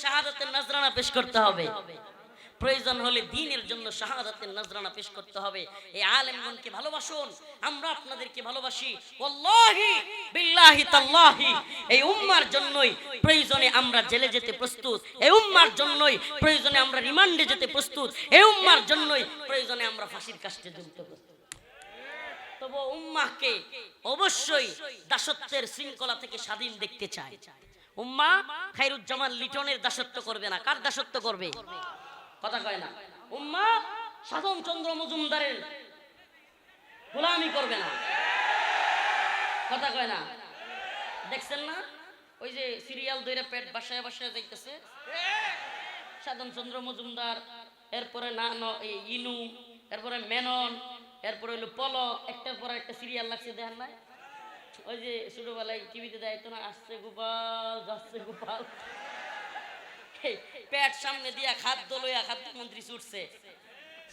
শাহাদাতের নজরানা পেশ করতে হবে, প্রয়োজন হলে দ্বীনের জন্য শাহাদাতের নজরানা পেশ করতে হবে। এই আলেমগণকে ভালোবাসুন, আমরা আপনাদেরকে ভালোবাসি। ওয়াল্লাহি বিল্লাহি তাল্লাহি এই উম্মার জন্যই প্রয়োজনে আমরা জেলে যেতে প্রস্তুত, এই উম্মার জন্যই প্রয়োজনে আমরা রিমান্ডে যেতে প্রস্তুত, এই উম্মার জন্যই প্রয়োজনে আমরা ফাঁসির কাস্টে ঝুলতে প্রস্তুত। তবে উম্মাহকে অবশ্যই দাসত্বের শৃঙ্খলা থেকে স্বাধীন দেখতে চায়। উম্মাহ খায়রুজ্জামান লিটনের দাসত্ব করবে না, কার দাসত্ব করবে? কথা কয় না। উম্মাহ সাধনচন্দ্র মজুমদারের গোলামি করবে না, কথা কয় না। দেখছেন না ওই যে সিরিয়াল ধরে পেট বাসায় বাসায় যাইতেছে সাধনচন্দ্র মজুমদার, এরপরে না ইনু, এরপরে মেনন, এরপরে হলো পলক, একটার পর একটা সিরিয়াল লাগছে, দেখেন না? ওই যে ছোটবেলায় টিভিতে দেয় তো না, আসছে গোপাল যাচ্ছে গোপাল, পেট সামনে দিয়া খাদ্য লইয়া খাদ্যমন্ত্রী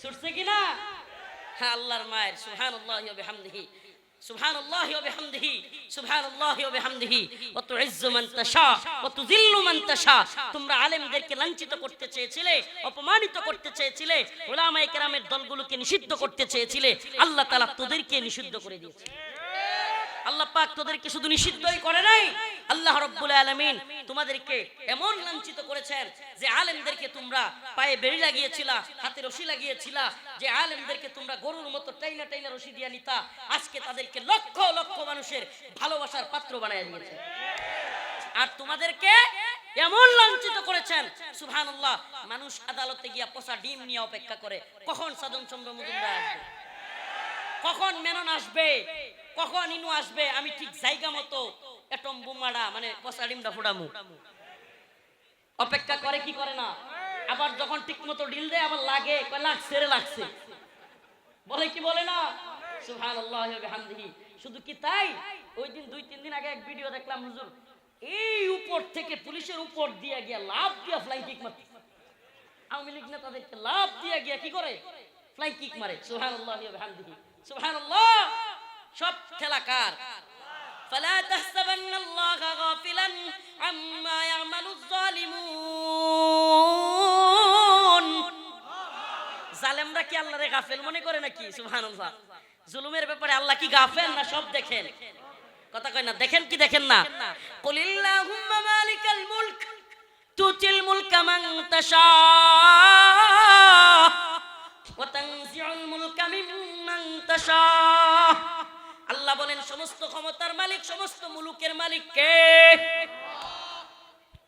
ছুটছে কিনা? হ্যাঁ, আল্লাহর মায়ের সুবহানাল্লাহি ওয়া বিহামদিহি, সুবহানাল্লাহি ওয়া বিহামদিহি, সুবহানাল্লাহি ওয়া বিহামদিহি ওয়া তুইজ্জু মান তাশা ওয়া তুযিল্লু মান তাশা। তোমরা আলেমদেরকে লাঞ্ছিত করতে চেয়েছিলে, অপমানিত করতে চেয়েছিলে, উলামায়ে কেরামের দলগুলোকে নিষিদ্ধ করতে চেয়েছিলে, আল্লাহ তাআলা তোদেরকে নিষিদ্ধ করে দিয়েছে। আল্লাহ পাক তোদেরকে শুধু নিষিদ্ধই করে নাই, আল্লাহ রাব্বুল আলামিন তোমাদেরকে এমন লাঞ্ছিত করেছেন যে আলেমদেরকে তোমরা পায়ে বেড়ি লাগিয়েছিলা, হাতে রশি লাগিয়েছিলা, যে আলেমদেরকে তোমরা গরুর মতো টাইনা টাইনা রশি দিয়া নিতা, আজকে তাদেরকে লক্ষ লক্ষ মানুষের ভালোবাসার পাত্র বানায় দিয়েছে। আর তোমাদেরকে এমন লাঞ্ছিত করেছেন, সুবহানাল্লাহ, মানুষ আদালতে গিয়া পচা ডিম নিয়ে অপেক্ষা করে কখন সাধনচন্দ্র মজুমদার আসবে, কখন মেনন আসবে, কখন ইনু আসবে, আমি ঠিক জায়গা মতো এটম বোমাটা মানে পচা ডিমটা ফুটামু। অপেক্ষা করে কি করে না? আবার যখন ঠিক মতো ডিল দেয় আবার লাগে, কয় লাগছে রে লাগছে, বলে কি বলে না? সুবহানাল্লাহি ওয়া বিহামদিহি। শুধু কি তাই, ওই দিন 2-3 দিন আগে এক ভিডিও দেখলাম, হুজুর এই উপর থেকে পুলিশের উপর দিয়ে গিয়া লাভ দিয়া ফ্লাইং কিক মারতে, আওয়ামী লীগ নেতাদেরকে লাভ দিয়ে গিয়া কি করে? ফ্লাইং কিক মারে। সুবহানাল্লাহি ওয়া বিহামদিহি, সুবহানাল্লাহ। সব খেলা কার? ফালা তাহসাবান্নাল্লাহা গাফিলান আম্মা ইয়ামালুজ জালিমুন। জালেমরা কি আল্লাহরে গাফেল মনে করে নাকি? সুবহানাল্লাহ। জুলুমের ব্যাপারে আল্লাহ কি গাফেল না? সব দেখেন, কথা কয় না। দেখেন কি দেখেন না? কুলিল্লাহুম্মা মালিকাল মুলক তুতিল মুলকা মান তাশা ওয়া তানজিউল মুলকা মিম্মান তাশা। আল্লাহ বলেন সমস্ত ক্ষমতার মালিক, সমস্ত মুলুকের মালিক কে?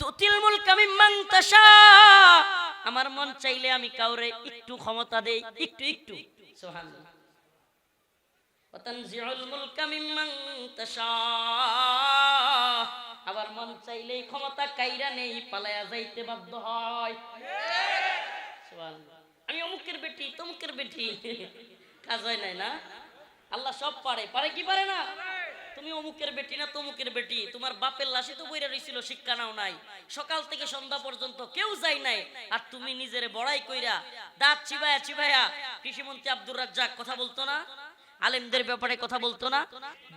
তুতিল মুলকা মিম্মান তাশা। আমার মন চাইলে আমি কাউরে একটু ক্ষমতা দেই, একটু একটু। সুবহানাল্লাহ। ওয়া তানজিউল মুলকা মিম্মান তাশা। আবার মন চাইলেই ক্ষমতা কাইরা নেই, পালায়া যাইতে বাধ্য হয়। সুবহানাল্লাহ। আমি অমুকের বেটি, তমুকের বেটি, কাজ হয় নাই না? আল্লাহ সব পারে, পারে কি পারে না? তুমি অমুকের বেটি না তমুকের বেটি, তোমার বাপের লাশে তো বইরা রইছিল, শিক্ষা নাও নাই, সকাল থেকে সন্ধ্যা পর্যন্ত কেউ যাই নাই, আর তুমি নিজেরে বড়াই কইরা দাঁত চিবায়া চিবায়া। কৃষিমন্ত্রী আব্দুর রাজ্জাক কথা বলতো না? আলেমদের ব্যাপারে কথা বলতো না?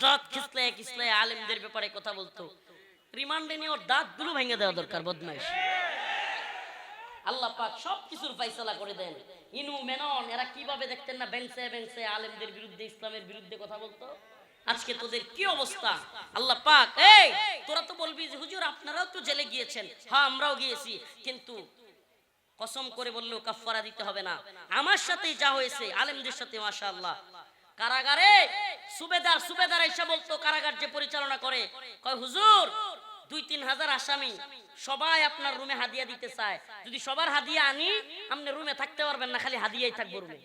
দাঁত খিসলায় খিসলায় আলেমদের ব্যাপারে কথা বলতো। রিমান্ডে নিয়ে ওর দাঁতগুলো ভেঙে দেওয়া দরকার, বদমাইশ। আল্লাহ পাক সবকিছুর ফয়সালা করে দেন। ইনু মেনন এরা কিভাবে দেখতেন না বেঞ্চে বেঞ্চে আলেমদের বিরুদ্ধে, ইসলামের বিরুদ্ধে কথা বলতো? আজকে তোদের কি অবস্থা? আল্লাহ পাক, এই তোরা তো বলবি যে হুজুর আপনারাও তো জেলে গিয়েছেন। হ্যাঁ, আমরাও গিয়েছি, কিন্তু কসম করে বললেও কাফারা দিতে হবে না। আমার সাথেই যা হয়েছে আলেমদের সাথে, মাশাআল্লাহ। কারাগারে সুবেদার এসে বলতো, কারাগার যে পরিচালনা করে, কয় হুজুর 2-3 হাজার আসামি সবাই আপনার রুমে হাদিয়া দিতে চায়, যদি সবার হাদিয়া আনি আপনি রুমে থাকতে পারবেন না, খালি হাদিয়াই থাকবো রুমে।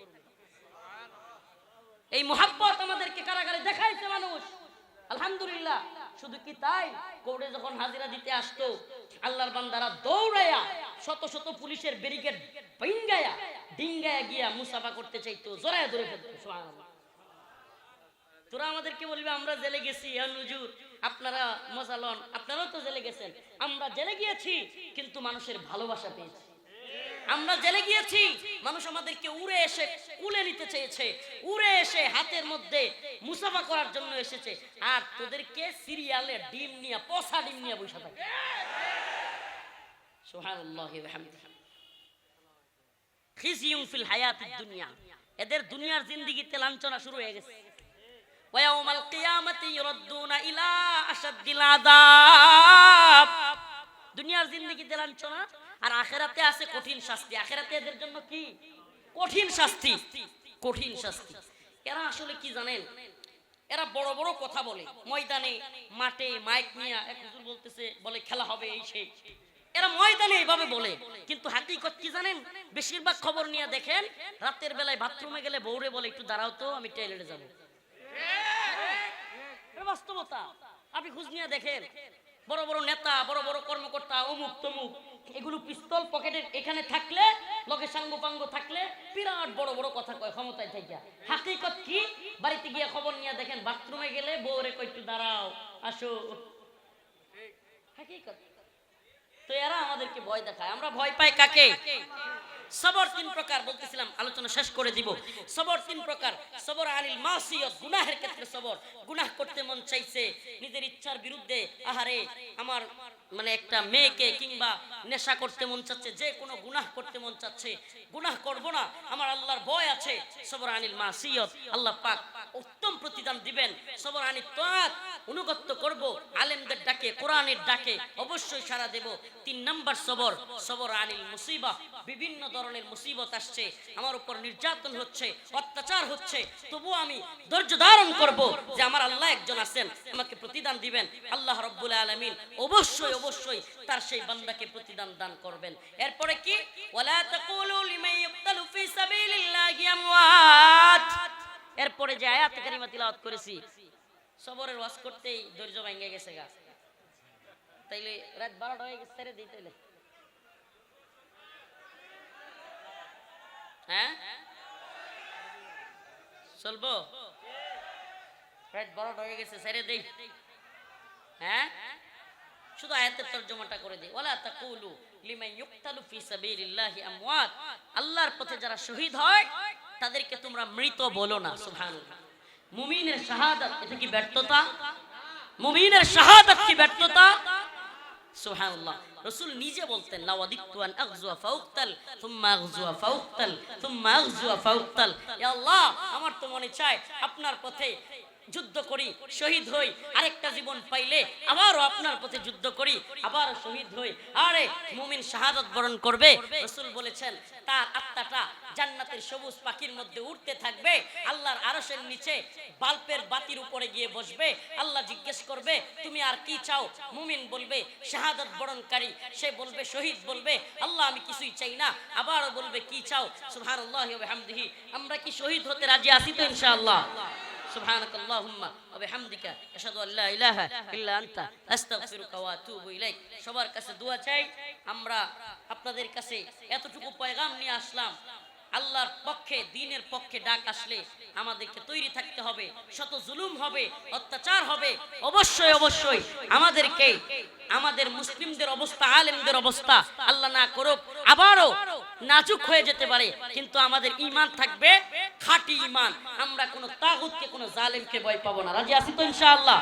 এই মোহাব্বত আমাদেরকে কারাগারে দেখাইছে মানুষ, আলহামদুলিল্লাহ। শুধু কি তাই, কোর্টে যখন হাজিরা দিতে আসতো আল্লাহর বান্দারা দৌড়ায়া শত শত পুলিশের ব্যারিকেড ভাঙায়া ডিঙ্গায়া গিয়া মুসাফা করতে চাইতো, জড়ায়া ধরে ফেলতো। সুবহানাল্লাহ। তোরা আমাদেরকে বলবে আমরা জেলে গেছি, হুজুর আপনারা মজা লন, আপনারাও তো জেলে গেছেন। আমরা জেলে গিয়েছি কিন্তু মানুষের ভালোবাসা পেয়েছি। আমরা জেলে গিয়েছি, মানুষ আমাদেরকে উড়ে এসে কুলে নিতে চেয়েছে, উড়ে এসে হাতের মধ্যে মুসাফা করার জন্য এসেছে। আর তোদেরকে সিরিয়ালে ডিম নিয়ে, পচা ডিম নিয়ে বসে থাকে। সুবহানাল্লাহি ওয়া বিহামদিহি। খিজিয়ুন ফিল হায়াতিদ দুনিয়া, এদের দুনিয়ার জিন্দেগিতে লাঞ্ছনা শুরু হয়ে গেছে। ওয়া ইয়াউমাল কিয়ামাতি ইউরাদ্দুনা ইলা আশাদ্দিল আযাব, দুনিয়ার জিন্দেগিতে লাঞ্ছনা, আর আখিরাতে আছে কঠিন শাস্তি। আখিরাতে এদের জন্য কি কঠিন শাস্তি, কঠিন শাস্তি। এরা আসলে কি জানেন, এরা বড় বড় কথা বলে ময়দানে, মাঠে মাইক নিয়ে, এক হুজুর বলতেছে, বলে খেলা হবে এই সেই, এরা ময়দানে এইভাবে বলে, কিন্তু হাকিকত কি জানেন, বেশিরভাগ খবর নিয়ে দেখেন রাতের বেলায় বাথরুমে গেলে বউরে বলে একটু দাঁড়াও তো আমি টয়লেটে যাব। এটা বাস্তবতা, আপনি খোঁজ নিয়ে দেখেন। বড় বড় নেতা, বড় বড় কর্মকর্তা, অমুক তমুক, এগুলো পিস্তল পকেটে এখানে থাকলে, লগে সাঙ্গ পাঙ্গ থাকলে বিরাট বড় বড় কথা কয় ক্ষমতায় থেকে। হাকিকত কি, বাড়িতে গিয়ে খবর নিয়ে দেখেন বাথরুমে গেলে বউরে কই একটু দাঁড়াও আসো। হাকিকত। তো এরা আমাদেরকে ভয় দেখায়, আমরা ভয় পাই কাকে? সবর তিন প্রকার বলতেছিলাম, আলোচনা শেষ করে দিব। সবর তিন প্রকার। সবর আনিল মাসিয়াত, গুনাহের ক্ষেত্রে সবর। গুনাহ করতে মন চাইছে, নিজের ইচ্ছার বিরুদ্ধে, আহারে আমার মানে একটা মেয়েকে কিংবা নেশা করতে মন চাচ্ছে, যে কোনো গুনাহ করতে মন চাচ্ছে, গুনাহ করব না, আমার আল্লাহর ভয় আছে। সবর আনিল মাসিয়াত, আল্লাহ পাক উত্তম প্রতিদান দিবেন। সবর আনিল তাআত, অনুগত করব, আলেমদের ডাকে, কোরআনের ডাকে অবশ্যই সাড়া দেব। তিন নাম্বার সবর, সবর আনিল মুসিবা, বিভিন্ন ধরনের মুসিবত আসছে, আমার উপর নির্যাতন হচ্ছে, অত্যাচার হচ্ছে, তবু আমি ধৈর্য ধারণ করব যে আমার আল্লাহ একজন আছেন, আমাকে প্রতিদান দিবেন। আল্লাহ রাব্বুল আলামিন অবশ্যই অবশ্যই তার সেই বান্দাকে প্রতিদান দান করবেন। এরপরে কি, ওয়ালা তাকুলু লিমান ইউকতালু ফি সাবিলিল্লাহি আমওয়াত। এরপরে যে আয়াত কারিমা তিলাওয়াত করেছি, সবরের ওয়াজ করতেই ধৈর্য ভেঙে গেছে গা, তাইলে রাত 12টা হয়ে গেছে, ছেড়ে দিই তাইলে। হ্যাঁ চলবো, রাত 12টা হয়ে গেছে, ছেড়ে দেই। হ্যাঁ শুধু আয়াতের তরজমাটা করে দেই। ওয়ালা তাকুলু লিমান ইউকতালু ফি সাবিলিল্লাহি আমওয়াত, আল্লাহর পথে যারা শহীদ হয় তাদেরকে তোমরা মৃত বলো না। সুবহানাল্লাহ। মুমিনের শাহাদাত, এটা কি ব্যর্থতা? মুমিনের শাহাদাত কি ব্যর্থতা? সুবহানাল্লাহ। রাসূল নিজে বলতেন, লাওয়াদিতু আন আগজুয়া ফাউকতাল সুম্মা আগজুয়া ফাউকতাল সুম্মা আগজুয়া ফাউকতাল। ইয়া আল্লাহ, আমার তো মনে চায় আপনার পথে যুদ্ধ করি, শহীদ হই, আরেকটা জীবন পাইলে আবারও আপনার পথে যুদ্ধ করি, আবার শহীদ হই। আরে মুমিন শাহাদাত বরণ করবে, রাসূল বলেছেন তার আত্মাটা জান্নাতের সবুজ পাখির মধ্যে উঠতে থাকবে, আল্লাহর আরশের নিচে বাল্বের বাতির উপরে গিয়ে বসবে। আল্লাহ জিজ্ঞেস করবে তুমি আর কি চাও? মুমিন বলবে শাহাদাত বরণকারী, সে বলবে শহীদ বলবে আল্লাহ আমি কিছুই চাই না। আবারও বলবে কি চাও? সুবহানাল্লাহি ওয়া বিহামদিহি। আমরা কি শহীদ হতে রাজি আছি তো ইনশাআল্লাহ? সুবহানাকাল্লাহুম্মা ওয়া বিহামদিকা আশহাদু আল্লা ইলাহা ইল্লা আনতা আস্তাগফিরুকা ওয়া আতুবু ইলাইক। সবার কাছে দোয়া চাই। আমরা আপনাদের কাছে এতটুকু পয়গাম নিয়ে আসলাম, আল্লাহর পক্ষে, দ্বীনের পক্ষে ডাক আসলে আমাদেরকে তৈরি থাকতে হবে। শত জুলুম হবে, অত্যাচার হবে, অবশ্যই অবশ্যই আমাদেরকে, আমাদের মুসলিমদের অবস্থা, আলেমদের অবস্থা আল্লাহ না করুক আবারও নাজুক হয়ে যেতে পারে, কিন্তু আমাদের ঈমান থাকবে খাঁটি ঈমান। আমরা কোনো তাগুতকে, কোনো জালেমকে ভয় পাবো না। রাজি আছি তো ইনশাআল্লাহ?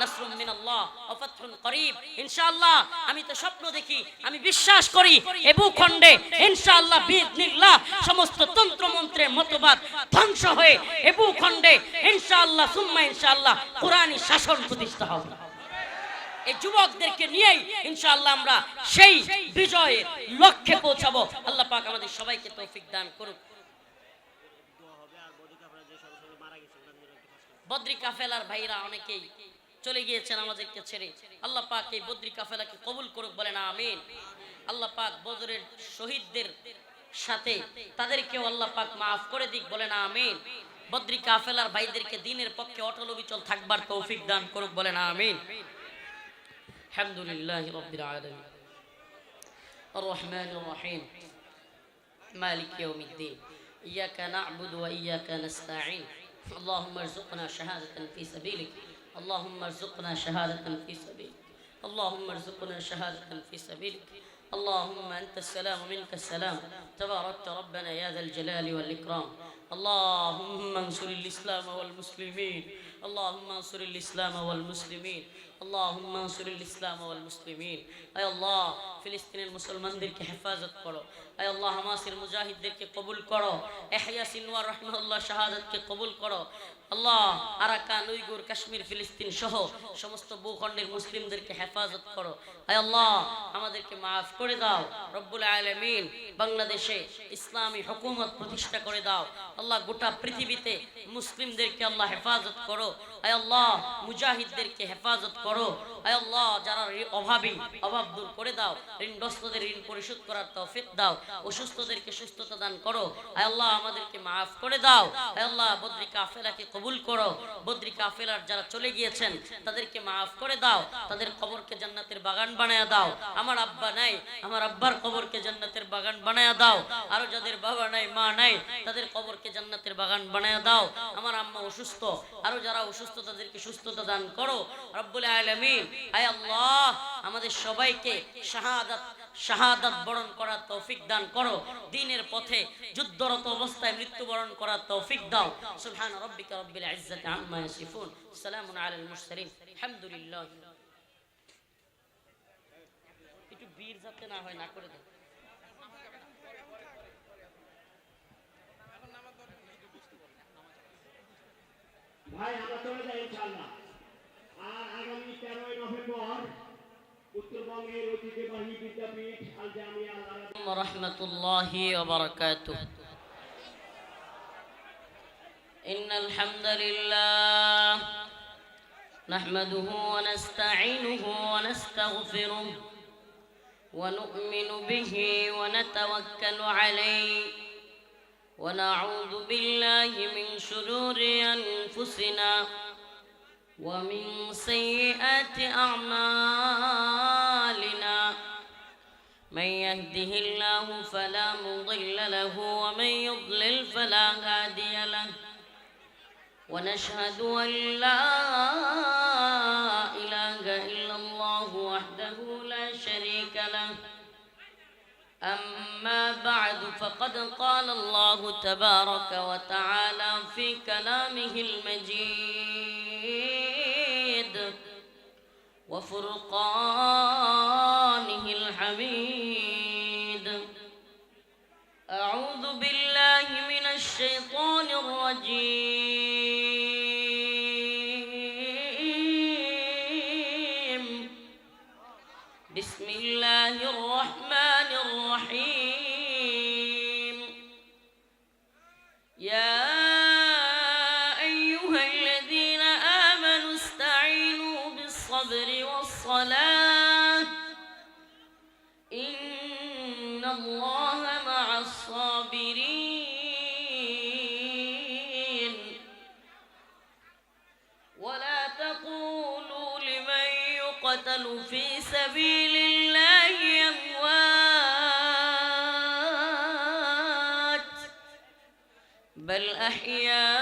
নাসরুম মিনাল্লাহ ওয়া ফাতহুন করিব। ইনশাআল্লাহ আমি তো স্বপ্ন দেখি, আমি বিশ্বাস করি এই ভূখণ্ডে ইনশাআল্লাহ বিইذنিল্লাহ সমস্ত তন্ত্র মন্ত্রের মতবাদ ধ্বংস হয়ে এই ভূখণ্ডে ইনশাআল্লাহ সুম্মা ইনশাআল্লাহ কোরআনী শাসন প্রতিষ্ঠা হবে। এই যুবকদেরকে নিয়েই ইনশাআল্লাহ আমরা সেই বিজয়ের লক্ষ্যে পৌঁছাবো। আল্লাহ পাক আমাদের সবাইকে তৌফিক দান করুক। বদরি কাফেলার ভাইরা অনেকেই চলে গিয়েছেন আমাদেরকে ছেড়ে। আল্লাহ পাক এই বদরি কাফেলাকে কবুল করুক, বলেন আমিন। আল্লাহ পাক বদরের শহীদদের সাথে তাদেরকেও আল্লাহ পাক মাফ করে দিক, বলেন আমিন। বদরি কাফেলার ভাইদেরকে দ্বীনের পক্ষে অটল অবিচল থাকবার তৌফিক দান করুক, বলেন আমিন। আলহামদুলিল্লাহি রাব্বিল আলামিন আর রহমানির রহিম মালিক ইয়াউমিদ্দিন ইয়াকা না'বুদু ওয়া ইয়াকা নাস্তাঈন اللهم ارزقنا شهادة في سبيلك اللهم ارزقنا شهادة في سبيلك اللهم ارزقنا شهادة في سبيلك اللهم أنت السلام ومنك السلام تباركت ربنا يا ذا الجلال والإكرام اللهم انصر الإسلام والمسلمين اللهم انصر الإسلام والمسلمين আল্লাহুম্মা আনসুরিল ইসলাম ওয়াল মুসলিমিন। আয় আল্লাহ ফিলিস্তিনের মুসলমানদেরকে হেফাজত করো। আয় আল্লাহ হামাসের মুজাহিদদেরকে কবুল করো। ইহইয়া সিনওয়ার রাহিমাহুল্লাহ শাহাদাতকে কবুল করো। আল্লাহ আরাকান, উইগুর, কাশ্মীর, ফিলিস্তিন সহ সমস্ত ভূখণ্ডের মুসলিমদেরকে হেফাজত করো। আয় আল্লাহ আমাদেরকে মাফ করে দাও রব্বুল আলামিন। বাংলাদেশে ইসলামী হুকুমত প্রতিষ্ঠা করে দাও আল্লাহ। গোটা পৃথিবীতে মুসলিমদেরকে আল্লাহ হেফাজত করো। আয় আল্লাহ মুজাহিদদেরকে হেফাজত করো। আয় আল্লাহ যারা অভাবী, অভাব দূর করে দাও। ঋণগ্রস্তদের ঋণ পরিশোধ করার তৌফিক দাও। অসুস্থদেরকে সুস্থতা দান করো। আয় আল্লাহ আমাদেরকে মাফ করে দাও। আয় আল্লাহ বদরি কাফেলাকে কবুল করো। বদরি কাফেলার যারা চলে গিয়েছেন তাদেরকে মাফ করে দাও। তাদের কবরকে জান্নাতের বাগান বানায়া দাও। আমার আব্বা নাই, আমার আব্বার কবরকে জান্নাতের বাগান বানায়া দাও। আরো যাদের বাবা নাই, মা নাই, তাদের কবরকে জান্নাতের বাগান বানায়া দাও। আমার আম্মা অসুস্থ, আরো যারা অসুস্থ তাদেরকে সুস্থতা দান করো রব্বুল আলামিন। আয় আল্লাহ আমাদের সবাইকে শাহাদাত বরণ করার তৌফিক দান করো। দ্বীনের পথে যুদ্ধরত অবস্থায় মৃত্যুবরণ করার তৌফিক দাও। সুবহান রাব্বিকা রাব্বিল ইজ্জাতি আম্মা ইয়াসিফুন, সালামুন আলাল মুরসালিন, আলহামদুলিল্লাহ। একটু বীর যাতে না হয় না করে দাও। ভাই আমরা চলে যাই ইনশাআল্লাহ। আর আগামী 13 নভেম্বর উত্তরবঙ্গের ঐতিহ্যবাহী বিদ্যাপীঠ আল জামিয়া ওয়া রাহমাতুল্লাহি ওয়া বারাকাতুহু। ইন্নাল হামদালিল্লাহ নাহমাদুহু ওয়া নাস্তাঈনুহু ওয়া নাস্তাগফিরুহু ওয়া নু'মিনু বিহি ওয়া নাতাওয়াক্কালু আলাইহি ونعوذ بالله من شرور أنفسنا ومن سيئات أعمالنا من يهده الله فلا مضل له ومن يضلل فلا هادي له ونشهد أن لا إله إلا الله وحده لا شريك له. أما بعد فقد قال الله تبارك وتعالى في كلامه المجيد وفرقانه الحميد. أعوذ بالله من الشيطان الرجيم. بسم الله الرحمن الرحيم. يا أيها الذين آمنوا استعينوا بالصبر والصلاة إن الله مع الصابرين. ولا تقولوا لمن يقتل في سبيل الله أموات بل أحياء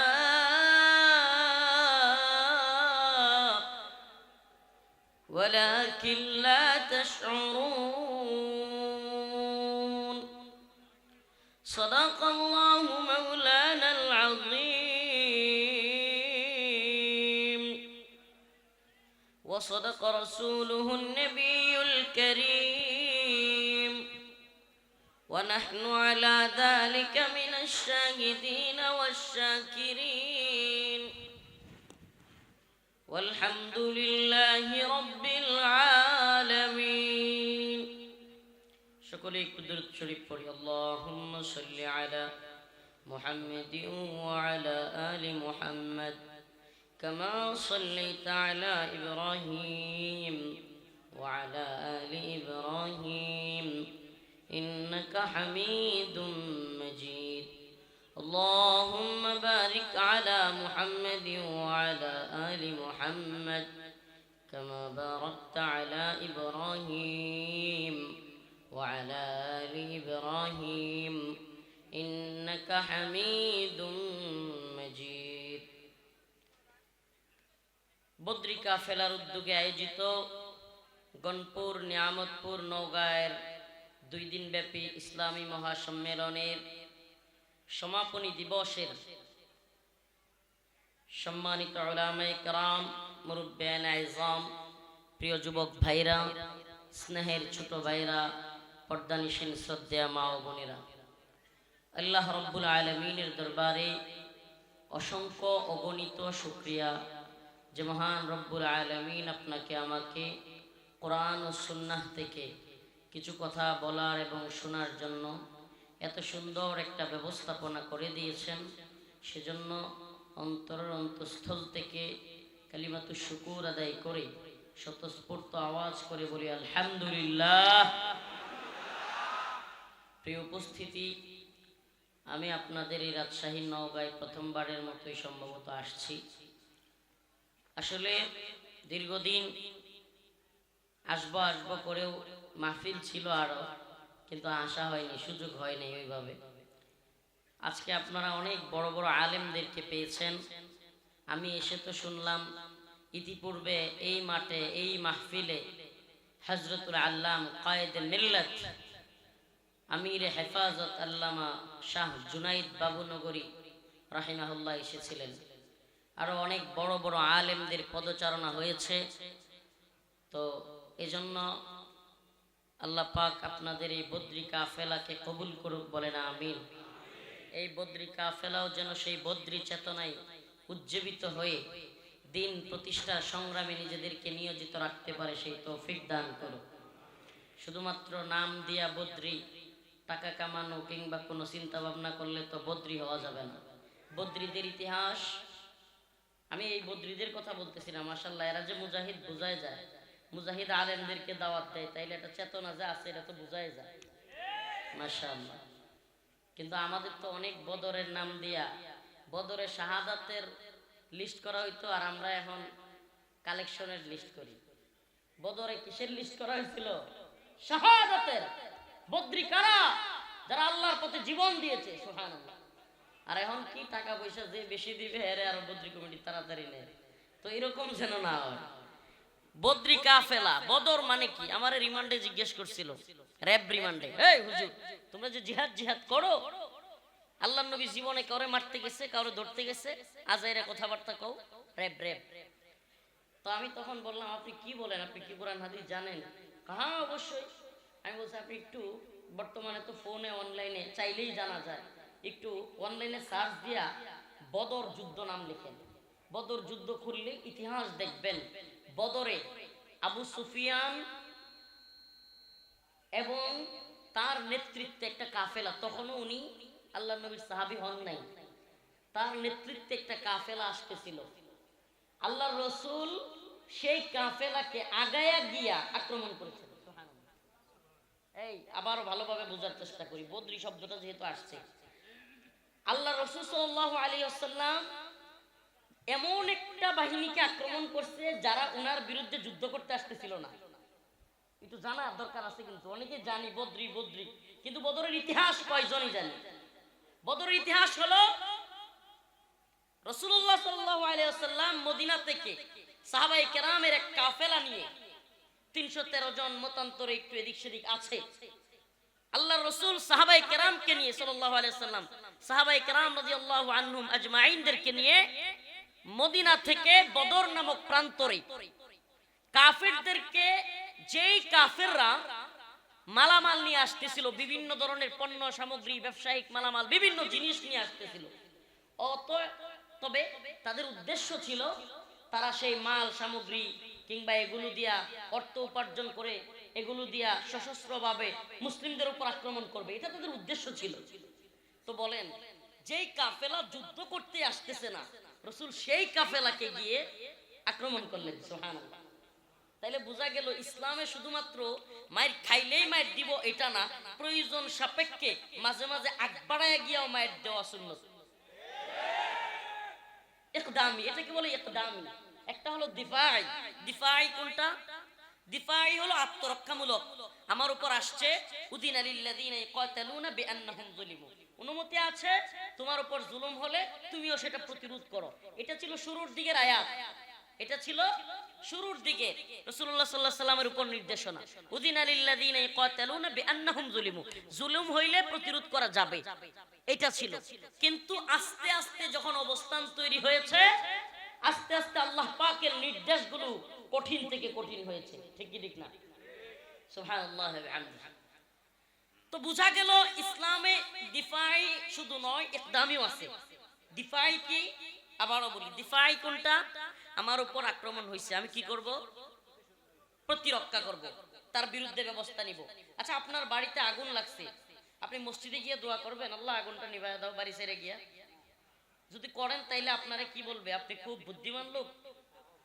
ولكن لا تشعرون. صدق الله مولانا العظيم وصدق رسوله النبي الكريم ونحن على ذلك من الشاهدين والشاكرين والحمد لله رب العالمين. সকলেই কুদরত শরীফ পড়ি। আল্লাহুম্মা সাল্লি আলা মুহাম্মাদিন ওয়া আলা আলি মুহাম্মাদ كما صليت على إبراهيم وعلى آل إبراهيم إنك حميد مجيد. اللهم بارك على محمد وعلى آل محمد كما باركت على إبراهيم وعلى آل إبراهيم إنك حميد مجيد. বদরি কাফেলার উদ্যোগে আয়োজিত গণপুর, নিয়ামতপুর, নওগাঁয়ের 2 দিনব্যাপী ইসলামী মহাসম্মেলনের সমাপনী দিবসের সম্মানিত উলামায়ে কেরাম, মুরব্বিয়ানে আযম, প্রিয় যুবক ভাইরা, স্নেহের ছোট ভাইরা, পর্দানিশীল শ্রদ্ধেয়া মা ও বোনেরা, আল্লাহ রব্বুল আলামিনের দরবারে অসংখ্য অগণিত শুকরিয়া যে মহান রব্বুল আলামিন আপনাকে আমাকে কোরআন ও সুন্নাহ থেকে কিছু কথা বলার এবং শোনার জন্য এত সুন্দর একটা ব্যবস্থাপনা করে দিয়েছেন। সেজন্য অন্তরের অন্তঃস্থল থেকে কালিমাতু শুকুর আদায় করে স্বতঃস্ফূর্ত আওয়াজ করে বলি আলহামদুলিল্লাহ। প্রিয় উপস্থিতি, আমি আপনাদের এই রাজশাহী নওগাঁয় প্রথমবারের মতোই সম্ভবত আসছি। আসলে দীর্ঘদিন আসবো আসবো করেও মাহফিল ছিল আরো, কিন্তু আসা হয়নি, সুযোগ হয়নি ওইভাবে। আজকে আপনারা অনেক বড় বড় আলেমদেরকে পেয়েছেন। আমি এসে তো শুনলাম ইতিপূর্বে এই মাঠে এই মাহফিলে হযরতুল আল্লাম কায়েদুল মিল্লাত আমির হেফাজত আল্লামা শাহ জুনাইদ বাবুনগরী রাহিমাহুল্লাহ এসেছিলেন। আরো অনেক বড় বড় আলেমদের পদচারণা হয়েছে। তো এজন্য আল্লাহ পাক আপনাদের এই বদ্রী কাফেলাকে কবুল করুক, বলেন আমিন। এই বদ্রী কাফেলাও যেন সেই বদ্রী চেতনায় উজ্জীবিত হয়ে দিন প্রতিষ্ঠার সংগ্রামে নিজেদেরকে নিয়োজিত রাখতে পারে, সেই তৌফিক দান করুক। শুধুমাত্র নাম দিয়া বদ্রী, টাকা কামানো কিংবা কোনো চিন্তা ভাবনা করলে তো বদ্রী হওয়া যাবে না। বদ্রীদের ইতিহাস, আমি এই বদ্রীদের কথা বলতেছি না, মাশাআল্লাহ এরা যে মুজাহিদ বোঝায় যায়, মুজাহিদ আলেমদেরকে দাওয়াত দেয়, তাইলে এটা চেতনা যে আছে এটা তো বোঝায় যায়, মাশাআল্লাহ। কিন্তু আমাদের তো অনেক বদরের নাম দিয়া বদরের শাহাদাতের লিস্ট করা হইতো, আর আমরা এখন কালেকশনের লিস্ট করি। বদরে কিসের লিস্ট করা হয়েছিল? শাহাদাতের। বদ্রী কারা? যারা আল্লাহর পথে জীবন দিয়েছে, সুবহানাল্লাহ। আর এখন কি টাকা পয়সা যে বেশি দিবে এর আর বদ্রী কমিটি তাড়াতাড়ি নেয়। তো এরকম যেন না হয়। বদ্রী কাফেলা, বদর মানে কি? আমার রিমান্ডে জিজ্ঞেস করছিল, র‍্যাব রিমান্ডে, এই হুজুর তোমরা যে জিহাদ জিহাদ করো, আল্লাহর নবী জীবনে কাউরে মারতে গেছে, কাউরে ধরতে গেছে, আজ এরা কথাবার্তা কও, র‍্যাব র‍্যাব। তো আমি তখন বললাম, আপনি কি বলেন, আপনি কি কোরআন হাদিস জানেন? হ্যাঁ অবশ্যই। আমি বলছি আপনি একটু, বর্তমানে তো ফোনে অনলাইনে চাইলেই জানা যায়, একটু অনলাইনে সার্চ দিয়া বদর যুদ্ধ নাম লিখেন। বদর যুদ্ধ খুললে ইতিহাস দেখবেন, বদরে আবু সুফিয়ান এবং তার নেতৃত্বে একটা কাফেলা, তখনও উনি আল্লাহর নবীর সাহাবী হন নাই, তার নেতৃত্বে একটা কাফেলা আসতেছিল। আল্লাহর রাসূল সেই কাফেলাকে আগায়া গিয়া আক্রমণ করেছিল। এই আবারও ভালোভাবে বোঝার চেষ্টা করি, বদ্রী শব্দটা যেহেতু আসছে, আল্লাহর রাসূল সাল্লাল্লাহু আলাইহি ওয়াসাল্লাম এমন একটা বাহিনীকে আক্রমণ করছে যারা ওনার বিরুদ্ধে যুদ্ধ করতে আসতেছিল না। একটু জানার দরকার আছে, কিন্তু অনেকে জানি বদ্রী বদ্রী, কিন্তু বদরের ইতিহাস কয়জনই জানি? বদরের ইতিহাস হলো রাসূলুল্লাহ সাল্লাল্লাহু আলাইহি ওয়াসাল্লাম মদিনা থেকে সাহাবায়ে কেরামের এক কাফেলা নিয়ে 313 জন, মতান্তরে একটু এদিক সেদিক আছে, আল্লাহর রাসূল সাহাবায়ে কেরামকে নিয়ে সাল্লাল্লাহু আলাইহি ওয়াসাল্লাম সাহাবায়ে কেরাম রাদিয়াল্লাহু আনহুম আজমাইনদেরকে নিয়ে মদিনা থেকে বদর নামক প্রান্তরে কাফেরদেরকে, যেই কাফেররা মালামাল নিয়ে আসতেছিল, বিভিন্ন ধরনের পণ্য সামগ্রী, ব্যবসায়িক মালামাল, বিভিন্ন জিনিস নিয়ে আসতেছিল, তবে তাদের উদ্দেশ্য ছিল তারা সেই মাল সামগ্রী কিংবা এগুলো দিয়া অর্থ উপার্জন করে এগুলো দিয়া সশস্ত্রভাবে মুসলিমদের উপর আক্রমণ করবে, এটা তাদের উদ্দেশ্য ছিল। তো বলেন, যেই কাফেলা যুদ্ধ করতে আসতেছে না, রাসূল সেই কাফেলাকে গিয়ে আক্রমণ করলেন, সুবহানাল্লাহ। তাইলে বোঝা গেল ইসলামে শুধুমাত্র মায়ের খাইলেই মায়ের দিব এটা না, প্রয়োজন সাপেক্ষে মাঝে মাঝে আগ বাড়ায় গিয়াও মায়ের দেওয়া সুন্নাত। ইকদামি, এটাকে বলে ইকদামি। একটা হলো দিফাই। দিফাই কোনটা? দিফাই হলো আত্মরক্ষামূলক। আমার উপর আসছে, উদিনা লিল্লাযিনা ইয়াকাতালুনা বিআন্নাহুম যুলিমু, অনুমতি আছে তোমার উপর জুলুম হলে তুমিও সেটা প্রতিরোধ করো। এটা ছিল শুরুর দিকের আয়াত, এটা ছিল শুরুর দিকে রাসূলুল্লাহ সাল্লাল্লাহু আলাইহি ওয়াসাল্লামের উপর নির্দেশনা, উদিনা লিল্লাযিনা ইয়াকাতালুনা বিআন্নাহুম যুলিমু, জুলুম হইলে প্রতিরোধ করা যাবে, এটা ছিল। কিন্তু আস্তে আস্তে যখন অবস্থান তৈরি হয়েছে, আস্তে আস্তে আল্লাহ পাকের নির্দেশগুলো কঠিন থেকে কঠিন হয়েছে, ঠিক কি ঠিক না? সুবহানাল্লাহ ওয়া বিহামদিহি। তো বোঝা গেল ইসলামে দিফাই শুধু নয়, ইকদামিও আছে। দিফাই কি? আবারও বলি, দিফাই কোনটা? আমার উপর আক্রমণ হয়েছে, আমি কি করব? প্রতিরক্ষা করব, তার বিরুদ্ধে ব্যবস্থা নিব। আচ্ছা, আপনার বাড়িতে আগুন লাগছে, আপনি মসজিদে গিয়ে দোয়া করবেন, আল্লাহ আগুনটা নিভাইয়া দাও বাড়ি ছেড়ে গিয়া? যদি করেন তাইলে আপনারা কি বলবে? আপনি খুব বুদ্ধিমান লোক।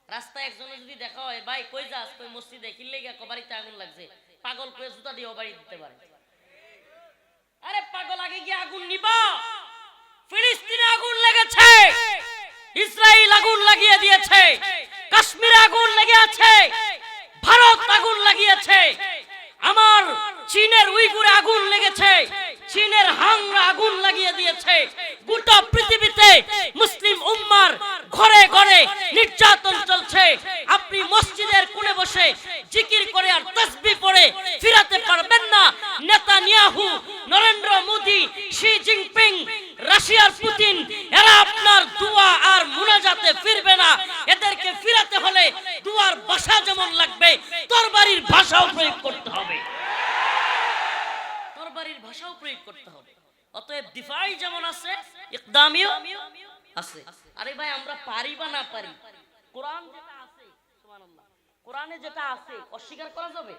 রাস্তায় একজনে যদি দেখা হয়, ভাই কই যাস? কই মসজিদে। কিনলে গিয়া বাড়িতে আগুন লাগছে, পাগল কয়ে জুতা দিয়ে বাড়ি দিতে পারে। আরে পাগল, আগে গিয়ে আগুন নিবা। ফিলিস্তিনে আগুন লেগেছে, ইসরায়েল আগুন লাগিয়ে দিয়েছে, কাশ্মীরে আগুন লেগে আছে, ভারত আগুন লাগিয়েছে, আমার চীনের উইগুরে আগুন লেগেছে, চীনের হাংরা আগুন লাগিয়ে দিয়েছে। গোটা পৃথিবীতে মুসলিম উম্মার ঘরে ঘরে নির্যাতন চলছে। আপনি মসজিদের কোণে বসে জিকির করে আর তাসবিহ পড়ে ফিরাতে পারবেন না। Netanyahu, Narendra Modi, Xi Jinping, রাশিয়ার পুতিন, এরা আপনার দোয়া আর মুনাজাতে ফিরবে না। এদেরকে ফিরাতে হলে দুয়ার ভাষা যেমন লাগবে, তরবারির ভাষাও প্রয়োগ করতে হবে। তরবারির ভাষাও প্রয়োগ করতে হবে। অতএব দিফাই যেমন আছে, ইকদামিও আছে। আরে ভাই, আমরা পারি বা না পারি, কোরআন যেটা আছে, সুবহানাল্লাহ, কোরআনে যেটা আছে অস্বীকার করা যাবে?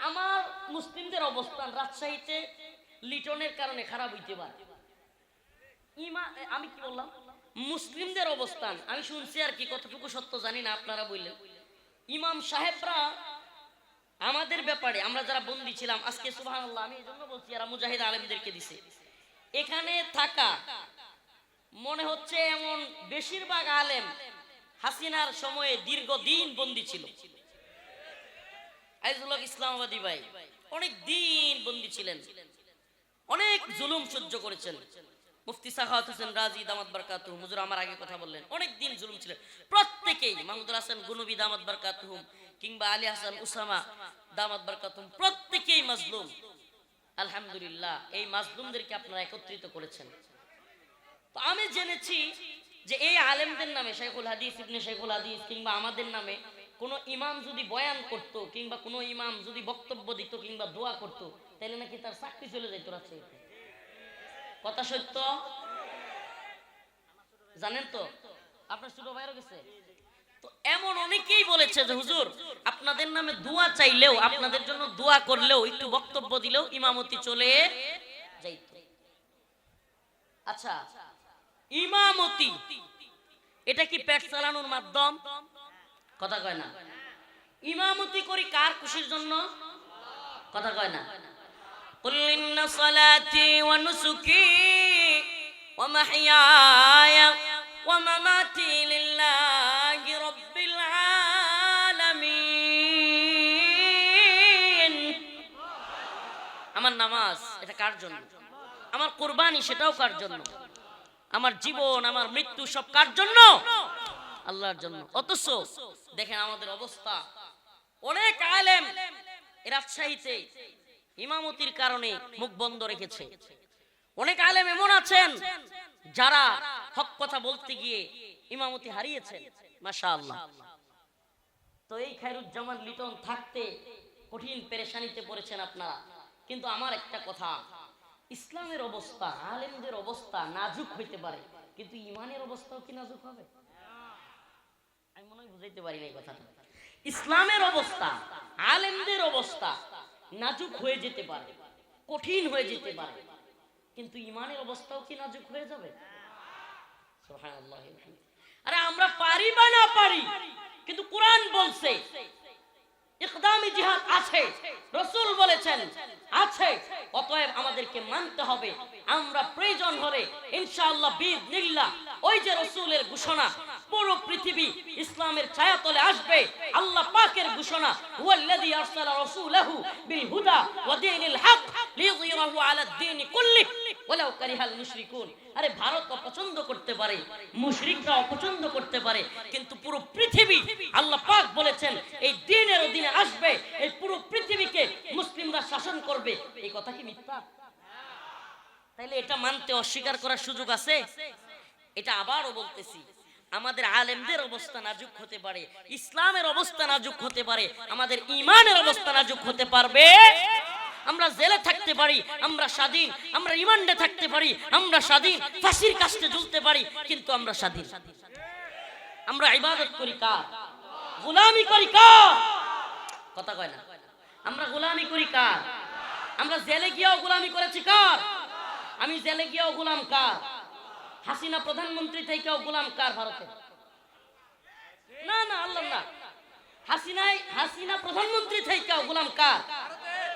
আমার মুসলিমদের অবস্থান রাজশাহীতে লিটনের কারণে খারাপ হইতে পারে। আমি কি বললাম? মুসলিমদের অবস্থান আমি শুনছি আর কি, কতটুকু সত্য জানি না, আপনারা বললেন। ইমাম সাহেবরা আমাদের ব্যাপারে, আমরা যারা বন্দী ছিলাম আজকে, সুবহানাল্লাহ, আমি এই জন্য বলছি, এরা মুজাহিদ আলেমদেরকে দিছে এখানে থাকা। মনে হচ্ছে এমন বেশিরভাগ আলেম হাসিনার সময়ে দীর্ঘদিন বন্দী ছিল। আইজুল হক ইসলামাবাদী ভাই অনেক দিন বন্দী ছিলেন, অনেক জুলুম সহ্য করেছেন। মুফতি সাখাওয়াত হোসেন রাজি দামাত বারকাতুহুম, হুজুর আমার আগে কথা বললেন, অনেক দিন জুলুম ছিলেন প্রত্যেকেই। মাহমুদুল হাসান গুনবী দামাত বারকাতুহুম কিংবা আলী হাসান উসামা দামাত বারকাতুহুম, প্রত্যেকেই মাজলুম। আলহামদুলিল্লাহ, এই মাজলুমদেরকে আপনারা একত্রিত করেছেন। তো আমি জেনেছি যে এই আলেমদের নামে, শাইখুল হাদিস, ইবনে শাইখুল হাদিস, কিংবা আমাদের নামে কোনো ইমাম যদি বয়ান করত, কিংবা কোনো ইমাম যদি বক্তব্য দিত, কিংবা দোয়া করত, তাহলে নাকি তার চাকরি চলে যেত রাজশাহীতে। কথা সত্য? জানেন তো? আপনার ছোট ভাইয়েরও গেছে। তো এমন অনেকেই বলেছে যে হুজুর আপনাদের নামে দোয়া চাইলেও, আপনাদের জন্য দোয়া করলেও, একটু বক্তব্য দিলেও ইমামতি চলে যাইত। আচ্ছা, ইমামতি এটা কি পেট চালানোর মাধ্যম? কথা কয় না। ইমামতি করি কার খুশির জন্য? কথা কয় না। কুল ইন্না সালাতি ওয়া নুসুকি ওয়া মাহইয়ায়া ওয়া মামাতি লিল্লাহি রাব্বিল আলামিন। আমার নামাজ এটা কার জন্য? আমার কুরবানি সেটাও কার জন্য? আমার জীবন, আমার মৃত্যু সব কার জন্য? আল্লাহর জন্য। অথচ দেখেন আমাদের অবস্থা। অনেক আলেম রাজশাহীতে ইমামতির কারণে মুখ বন্ধ রেখেছে। অনেক আলেম এমন আছেন যারা হক কথা বলতে গিয়ে ইমামতি হারিয়েছেন। মাশাআল্লাহ। তো এই খায়রুজ্জামান লিটন থাকতে কঠিন পেরেশানিতে পড়েছেন আপনারা। কিন্তু আমার একটা কথা, ইসলামের অবস্থা, আলেমদের অবস্থা নাজুক হইতে পারে, কিন্তু ইমানের অবস্থাও কি নাজুক হবে? আমি মনে হয় বুঝাইতে পারি না এই কথাটা। ইসলামের অবস্থা, আলেমদের অবস্থা নাজুক হয়ে যেতে পারে, কঠিন হয়ে যেতে পারে, কিন্তু ইমানের অবস্থাও কি নাজুক হয়ে যাবে? সুবহানাল্লাহ। আরে আমরা পারি বা না পারি, কিন্তু কোরআন বলছে ইকদামি জিহাদ আছে, রাসূল বলেছেন আছে। অতএব আমাদেরকে মানতে হবে। আমরা প্রয়োজন হলে ইনশাআল্লাহ বিইজনিল্লাহ, ওই যে রাসূলের ঘোষণা, পুরো পৃথিবী ইসলামের ছায়াতলে আসবে। আল্লাহ পাকের ঘোষণা, হুয়াল্লাযী আরসালা রাসূলাহু বিল হুদা ওয়া দীনিল হক লিইয়ুযহিরাহু আলা দ্বীনি কুল্লিহি ওয়ালাউ কারিহাল মুশরিকুন। আরে ভারত অপছন্দ করতে পারে, মুশরিকরা অপছন্দ করতে পারে, কিন্তু পুরো পৃথিবী আল্লাহ পাক বলেছেন এই দ্বীনের অধীনে আসবে, এই পুরো পৃথিবীকে মুসলিমরা শাসন করবে। এই কথা কি মিথ্যা? তাইলে এটা মানতে অস্বীকার করার সুযোগ আছে? এটা আবারও বলতেছি, আমাদের আলেমদের অবস্থা নাজুক হতে পারে, ইসলামের অবস্থা নাজুক হতে পারে, আমাদের ঈমানের অবস্থা নাজুক হতে পারবে। আমরা জেলে থাকতে পারি, আমরা স্বাধীন, আমরা রিমান্ডে থাকতে পারি, আমরা স্বাধীন, ফাঁসির কাস্টে ঝুলতে পারি, কিন্তু আমরা স্বাধীন। আমরা ইবাদত করি কার? গোলামি করি কার? কথা কয় না। আমরা গোলামি করি কার? আমরা জেলে গিয়েও গোলামি করেছি কার? আমি জেলে গিয়েও গোলাম কার? হাসিনা প্রধানমন্ত্রী থেকেও গোলাম কার? ভারতে না না, আল্লাহ না। হাসিনা প্রধানমন্ত্রী থেকেও গোলাম কার?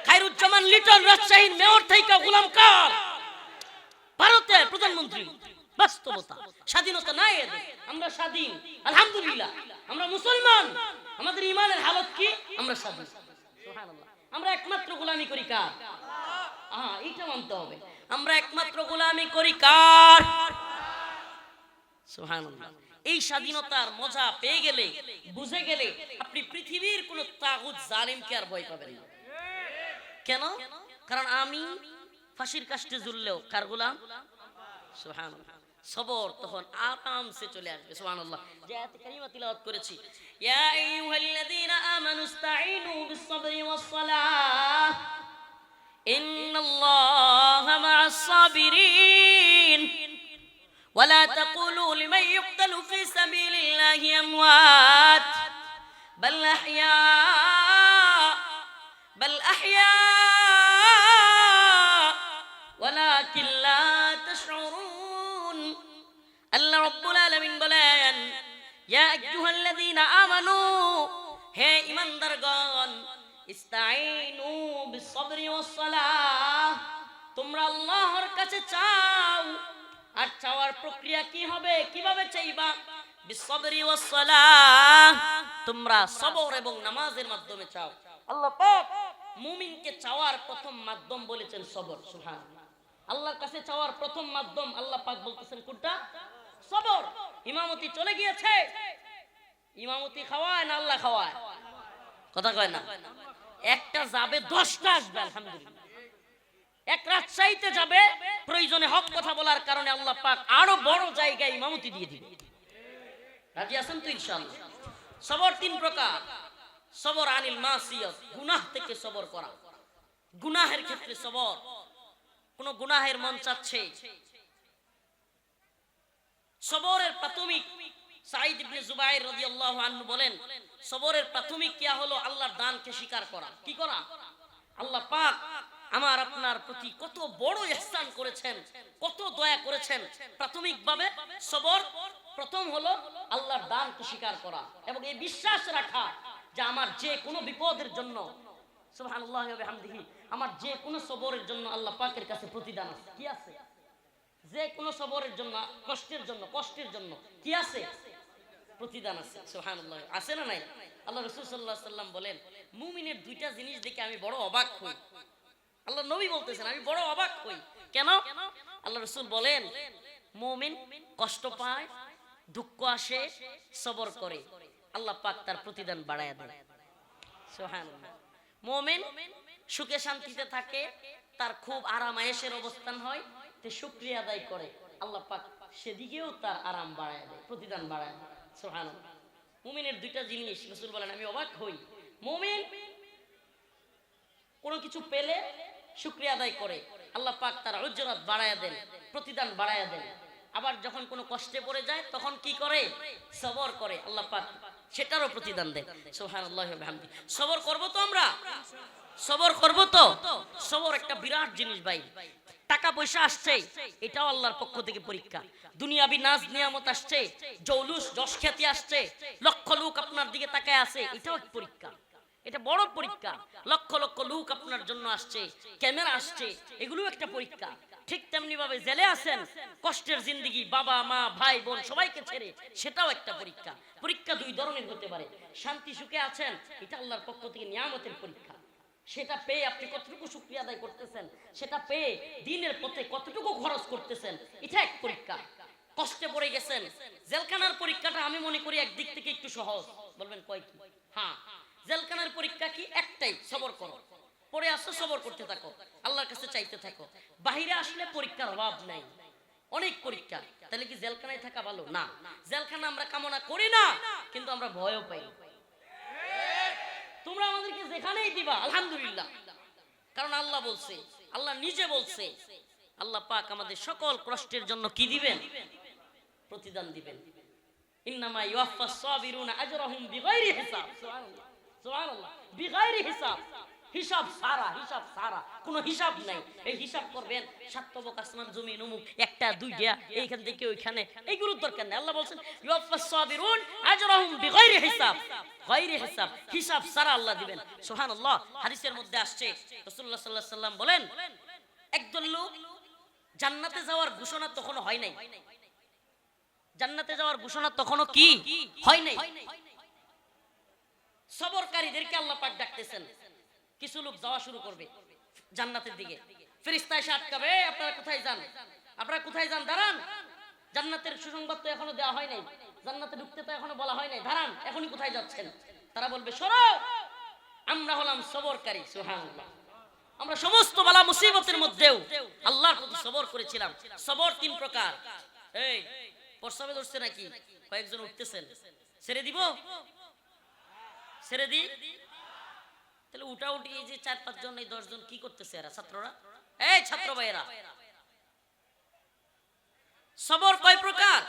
খায়রুজ্জামান লিটন রাজশাহীর মেয়র থেকেও গোলাম কার? ভারতের প্রধানমন্ত্রী। বাস্তবতা, স্বাধীনতা নাই এদের। আমরা স্বাধীন, আলহামদুলিল্লাহ। আমরা মুসলমান, আমাদের ঈমানের হালত কি? আমরা স্বাধীন, সুবহানাল্লাহ। আমরা একমাত্র গোলামি করি কার? এইটা মানতে হবে। আমরা একমাত্র গোলামি করি কার? সুবহানাল্লাহ। এই স্বাধীনতার মজা পেয়ে গেলে, বুঝে গেলে, আপনি পৃথিবীর কোন তাগুত জালিমকে আর ভয় পাবেন না। কেন? কারণ আমি ফাঁসির কাস্টে ঝুললেও কার গোলাম? সুবহানাল্লাহ। সবর তখন আরামসে চলে আসবে। সুবহানাল্লাহ। যে আয়াতে কারিমা তিলাওয়াত করেছি, ইয়া আইয়ুহাল্লাযীনা আমানুস্তাঈনু বিস-সাবরি ওয়াস-সালাহ ইন্নাল্লাহা মা'আস-সাবিরিন ওয়া লা তাকুলু লিমান ইউকতালু ফি সাবিলিল্লাহি আমওয়াত বাল আহইয়া ওয়ালাকিন লা তাশউরুন। আল্লাহ রাব্বুল আলামিন বলেন, ইয়া আইয়ুহাল্লাযীনা আমানু, হে ঈমানদারগণ, ইস্তাঈনু বিস-সাবরি ওয়াস-সালাহ, তোমরা আল্লাহর কাছে চাও। আর চাওয়ার প্রক্রিয়া কি হবে? কিভাবে চাইবা? বিস-সাবরি ওয়াস-সালাহ, তোমরা সবর এবং নামাজের মাধ্যমে চাও। আল্লাহ পাক মুমিনকে চাওয়ার প্রথম মাধ্যম বলেছেন সবর। সুবহানাল্লাহ। আল্লাহর কাছে চাওয়ার প্রথম মাধ্যম আল্লাহ পাক বলতেছেন কোনটা? সবর। ইমামতি চলে গিয়েছে, ইমামতি খাওয়ায় না আল্লাহ খাওয়ায়? কথা কয় না। একটা যাবে 10টা আসবে, আলহামদুলিল্লাহ। এক রাজশাহীতে যাবে, প্রয়োজনে হক কথা বলার কারণে আল্লাহ পাক আরো বড় জায়গায় ইমামতি দিয়ে দিবে। রাজি আছেন তো ইনশাআল্লাহ? সবর 3 প্রকার। সবর আনিল মাসিয়াত, গুনাহ থেকে সবর করা। গুনাহের ক্ষেত্রে সবর। কোন গুনাহের মন চাচ্ছে, সবরের প্রাথমিক, সাঈদ ইবনে জুবাইর রাদিয়াল্লাহু আনহু বলেন, সবরের প্রাথমিক ক্রিয়া হলো আল্লাহর দানকে স্বীকার করা। কি করা? আল্লাহ পাক আমার আপনার প্রতি কত বড় ইহসান করেছেন, কত দয়া করেছেন। প্রাথমিকভাবে সবর প্রথম হলো আল্লাহর দানকে স্বীকার করা এবং এই বিশ্বাস রাখা যে আমার যে কোনো বিপদের জন্য, সুবহানাল্লাহি ওয়া বিহামদিহি, আমার যে কোনো সবরের জন্য আল্লাহ পাকের কাছে প্রতিদান আছে। কি আছে? যে কোনো সবরের জন্য, কষ্টের জন্য কি আছে? প্রতিদান আছে। সুবহানাল্লাহ। আছে না নাই? আল্লাহ রাসূল সাল্লাল্লাহু আলাইহি সাল্লাম বলেন, মুমিনের 2টা জিনিস দেখে আমি বড় অবাক হই। আল্লাহ নবী বলতেছেন, আমি বড় অবাক হই। কেন? আল্লাহ রাসূল বলেন, মুমিন কষ্ট পায়, দুঃখ আসে, সবর করে, আল্লাহ পাক তার প্রতিদান বাড়ায়া দেয়। সুবহানাল্লাহ। মুমিন সুখে শান্তিতে থাকে, তার খুব আরাম আয়েশের অবস্থান হয়, তে শুকরিয়া আদায় করে, আল্লাহ পাক সেদিকেও তার আরাম বাড়ায় দেয়, প্রতিদান বাড়ায় দেয়। সুবহানাল্লাহ। মুমিনের 2টা জিনিস রাসূল বলেন আমি অবাক হই। মুমিন কোনো কিছু পেলে শুকরিয়া আদায় করে, আল্লাহ পাক তার উজরত বাড়ায় দেন, প্রতিদান বাড়ায় দেন। আবার যখন কোনো কষ্টে পড়ে যায় তখন কি করে? সবর করে, আল্লাহ পাক সেটারও প্রতিদান দেন। সুবহানাল্লাহি ওয়া বিহামদিহি। সবর করব তো আমরা? সবর করব তো? সবর একটা বিরাট জিনিস ভাই। টাকা পয়সা আসছে, এটাও আল্লাহর পক্ষ থেকে পরীক্ষা। দুনিয়াবি নাজ নিয়ামত আসছে, জৌলুস যশ খ্যাতি আসছে, লক্ষ লোক আপনার দিকে তাকায় আছে, এটাও এক পরীক্ষা। এটা বড় পরীক্ষা। লক্ষ লক্ষ লোক আপনার জন্য আসছে, ক্যামেরা আসছে, এগুলো একটা পরীক্ষা। ঠিক তেমনি ভাবে জেলে আছেন, কষ্টের জিন্দেগি, বাবা মা ভাই বোন সবাইকে ছেড়ে, সেটাও একটা পরীক্ষা। পরীক্ষা 2 ধরনের হতে পারে। শান্তি সুখে আছেন, এটা আল্লাহর পক্ষ থেকে নিয়ামতের পরীক্ষা। সেটা পেয়ে আপনি কতটুকু শুকরিয়া আদায় করতেছেন, সেটা পেয়ে দিনের পথে কতটুকু খরচ করতেছেন, এটা এক পরীক্ষা। কষ্টে পড়ে গেছেন, জেলখানার পরীক্ষাটা আমি মনে করি একদিক থেকে একটু সহজ। বলবেন কয় কি? হ্যাঁ, জেলখানার পরীক্ষা কি? একটাই, সবর করো। পড়ে আসো, সবর করতে থাকো, আল্লাহর কাছে চাইতে থাকো। বাহিরে আসলে পরীক্ষার অভাব নাই। অনেক পরীক্ষা। তাহলে কি জেলখানায় থাকা ভালো? না, জেলখানা আমরা কামনা করি না, কিন্তু আমরা ভয়ও পাই। তোমরা আমাদেরকে যেখানেই দিবা আলহামদুলিল্লাহ, কারণ আল্লাহ বলছে, আল্লাহ নিজে বলছে, আল্লাহ পাক আমাদের সকল কষ্টের জন্য কি দিবেন? প্রতিদান দিবেন। ইন্নামা ইউয়াফাস সাবিরুনা আজরাহুম বিগাইরি হিসাব। সুবহানাল্লাহ, সুবহানাল্লাহ, বিগাইরি হিসাব। হিসাব সারা, হিসাব সারা, কোনো হিসাব নাই। এই হিসাব করবেন সাতবক আসমান জমিন অমুক একটা দুইটা এইখান থেকে ওইখানে, এইগুলোর দরকার নেই। আল্লাহ বলছেন ইউয়াফাস সাবিরুন আজরাহুম বিগাইরি হিসাব। গায়রি হিসাব, হিসাব সারা আল্লাহ দিবেন। সুবহানাল্লাহ। হাদিসের মধ্যে আসছে রাসূলুল্লাহ সাল্লাল্লাহু আলাইহি ওয়াসাল্লাম বলেন, একদল লোক জান্নাতে যাওয়ার ঘোষণা তখনো হয় নাই। জান্নাতে যাওয়ার ঘোষণা তখনো কি হয় নাই। সবরকারীদেরকে আল্লাহ পাক ডাকতেছেন। কিছু লোক যাওয়া শুরু করবে জান্নাতের দিকে, ফেরেশতা এসে আটকাবে, আপনারা কোথায় যান? আপনারা কোথায় যান? দাঁড়ান, জান্নাতের সুসংবাদ তো এখনো দেওয়া হয় নাই, জান্নাতে ঢুকতে তো এখনো বলা হয় নাই, দাঁড়ান, এখনই কোথায় যাচ্ছেন? তারা বলবে সরো, আমরা হলাম সবরকারী। সুবহানাল্লাহ। আমরা সমস্ত বালা মুসিবতের মধ্যেও আল্লাহর প্রতি সবর করেছিলাম। সবর তিন প্রকার। এই প্রস্তাবে ধরছে নাকি? কয়েকজন উঠতেছেন, ছেড়ে দিব? ছেড়ে দি? তাহলে উঠা উঠি, এই যে 4-5 জন, এই 10 জন কি করতেছে এরা? ছাত্ররা, এই ছাত্র ভাইরা, সবর কয় প্রকার?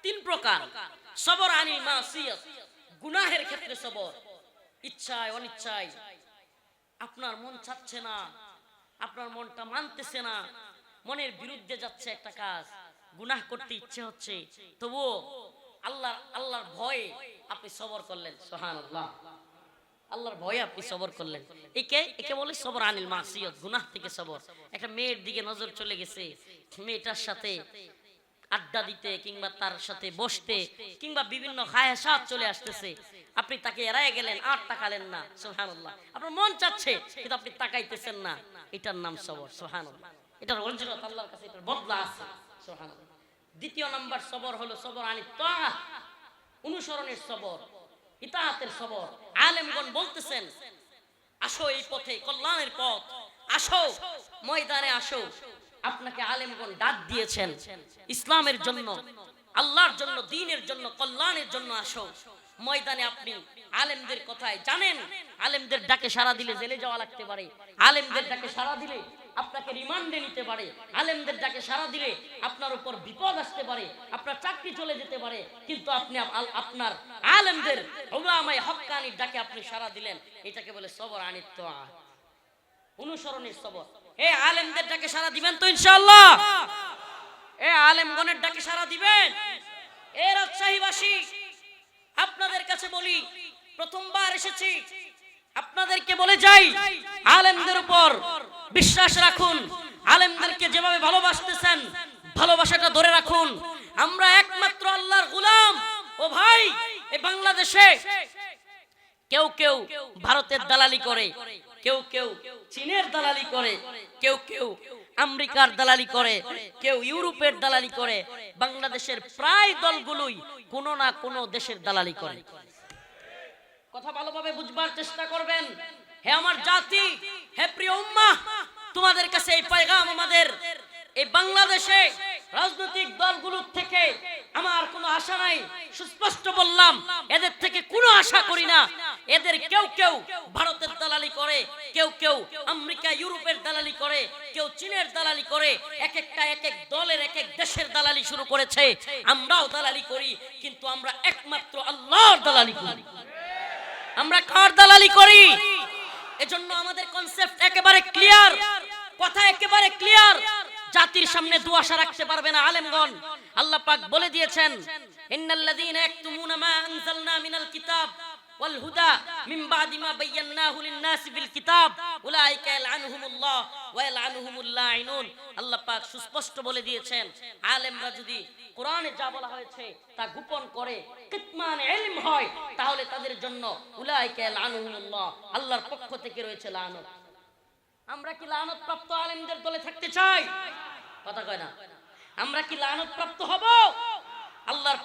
3 প্রকার। সবর আনিল মাসিয়াত, গুনাহের ক্ষেত্রে সবর। ইচ্ছায় অনিচ্ছায় আপনার মন চাচ্ছে না, আপনার মনটা মানতেছে না, মনের বিরুদ্ধে যাচ্ছে একটা কাজ, গুনাহ করতে ইচ্ছে হচ্ছে, তবুও আল্লাহর ভয়ে আপনি সবর করলেন। সুবহানাল্লাহ। আল্লাহর ভয়ে আপনি সবর করলেন। একে বলে সবর আনিল মাসিয়াত, গুনাহ থেকে সবর। একটা মেয়ের দিকে নজর চলে গেছে, মেয়েটার সাথে আড্ডা দিতে কিংবা তার সাথে বসতে কিংবা বিভিন্ন খায়সাত চলে আসতেছে, আপনি তাকে এড়ায় গেলেন, আর তাকালেন না। সুবহানাল্লাহ। আপনার মন চাচ্ছে কিন্তু আপনি তাকাইতেছেন না, এটার নাম সবর। সুবহানাল্লাহ। এটার অরিজিনাল আল্লাহর কাছে এটার বদলা আছে। সুবহানাল্লাহ। দ্বিতীয় নাম্বার সবর হলো সবর আনিত তাআত, অনুসরণের সবর, ইতাআতের সবর। আলেমগণ বলতেছেন আসো এই পথে, কল্যাণের পথ, আসো ময়দানে আসো। আপনাকে আলেমগণ ডাক দিয়েছেন ইসলামের জন্য, আল্লাহর জন্য, দ্বীনের জন্য, কল্যাণের জন্য আসো ময়দানে। আপনি আলেমদের কথায় জানেন, আলেমদের ডাকে সাড়া দিলে জেলে যাওয়া লাগতে পারে, আলেমদের ডাকে সাড়া দিলে আপনাকে রিমান্ডে নিতে পারে, আলেমদের ডাকে সাড়া দিলে আপনার উপর বিপদ আসতে পারে, আপনার চাকরি চলে যেতে পারে, কিন্তু আপনি আপনার আলেমদের উলামায়ে হক্কানির ডাকে আপনি সাড়া দিলেন। এটাকে বলে সবর আনিত তাআত, অনুসরণের সবর। এই আলেমদের ডাকে সাড়া দিবেন তো ইনশাআল্লাহ? এই আলেমগণের ডাকে সাড়া দিবেন? এই রাজশাহীবাসী আপনাদের কাছে বলি, প্রথমবার এসেছি, আপনাদেরকে বলে যাই, আলেমদের উপর বিশ্বাস রাখুন, আলেমদেরকে যেভাবে ভালোবাসতেছেন ভালোবাসাটা ধরে রাখুন। আমরা একমাত্র আল্লাহর গোলাম। ও ভাই, এই বাংলাদেশে কেউ কেউ ভারতের দালালি করে, কেউ কেউ চীনের দালালি করে, কেউ কেউ আমেরিকার দালালি করে, কেউ ইউরোপের দালালি করে। বাংলাদেশের প্রায় দলগুলোই কোনো না কোনো দেশের দালালি করে। কথা ভালোভাবে বুঝবার চেষ্টা করবেন। হে আমার জাতি, হে প্রিয় উম্মাহ, তোমাদের কাছে এই পয়গাম আমাদের। এই বাংলাদেশে রাজনৈতিক দলগুলোর থেকে আমার কোনো আশা নাই, সুস্পষ্ট বললাম, এদের থেকে কোনো আশা করি না। এদের কেউ কেউ ভারতের দালালি করে, কেউ কেউ আমেরিকা ইউরোপের দালালি করে, কেউ চীনের দালালি করে। এক এক দলের এক এক দেশের দালালি শুরু করেছে। আমরাও দালালি করি, কিন্তু আমরা একমাত্র আল্লাহর দালালি করি। আমরা কার দালালি করি? এজন্য আমাদের কনসেপ্ট একেবারে ক্লিয়ার, কথা একেবারে ক্লিয়ার। জাতির সামনে দুআশা রাখতে পারবে না আলেমগণ। আল্লাহ পাক বলে দিয়েছেন, ইন্নাল্লাযীনা ইয়াকতুমুনা মা আনজালনা মিনাল কিতাব ওয়াল হুদা মিন বাদি মা বায়্যানাহু লিন-নাসি বিল কিতাব উলাইকা ইয়ালআনুহুমুল্লাহ ওয়া ইয়ালআনুহুমুল লাঈনুন। আল্লাহ পাক সুস্পষ্ট বলে দিয়েছেন, আলেমরা যদি কোরআনে যা বলা হয়েছে তা গোপন করে, কিতমান ইলম হয়, তাহলে তাদের জন্য উলাইকা ইয়ালআনুহুমুল্লাহ, আল্লাহর পক্ষ থেকে রয়েছে লানত। আমরা কি লানত প্রাপ্ত আলেমদের দলে থাকতে চাই? কথা কয় না। আমরা কি লানত প্রাপ্ত হব? আল্লাহর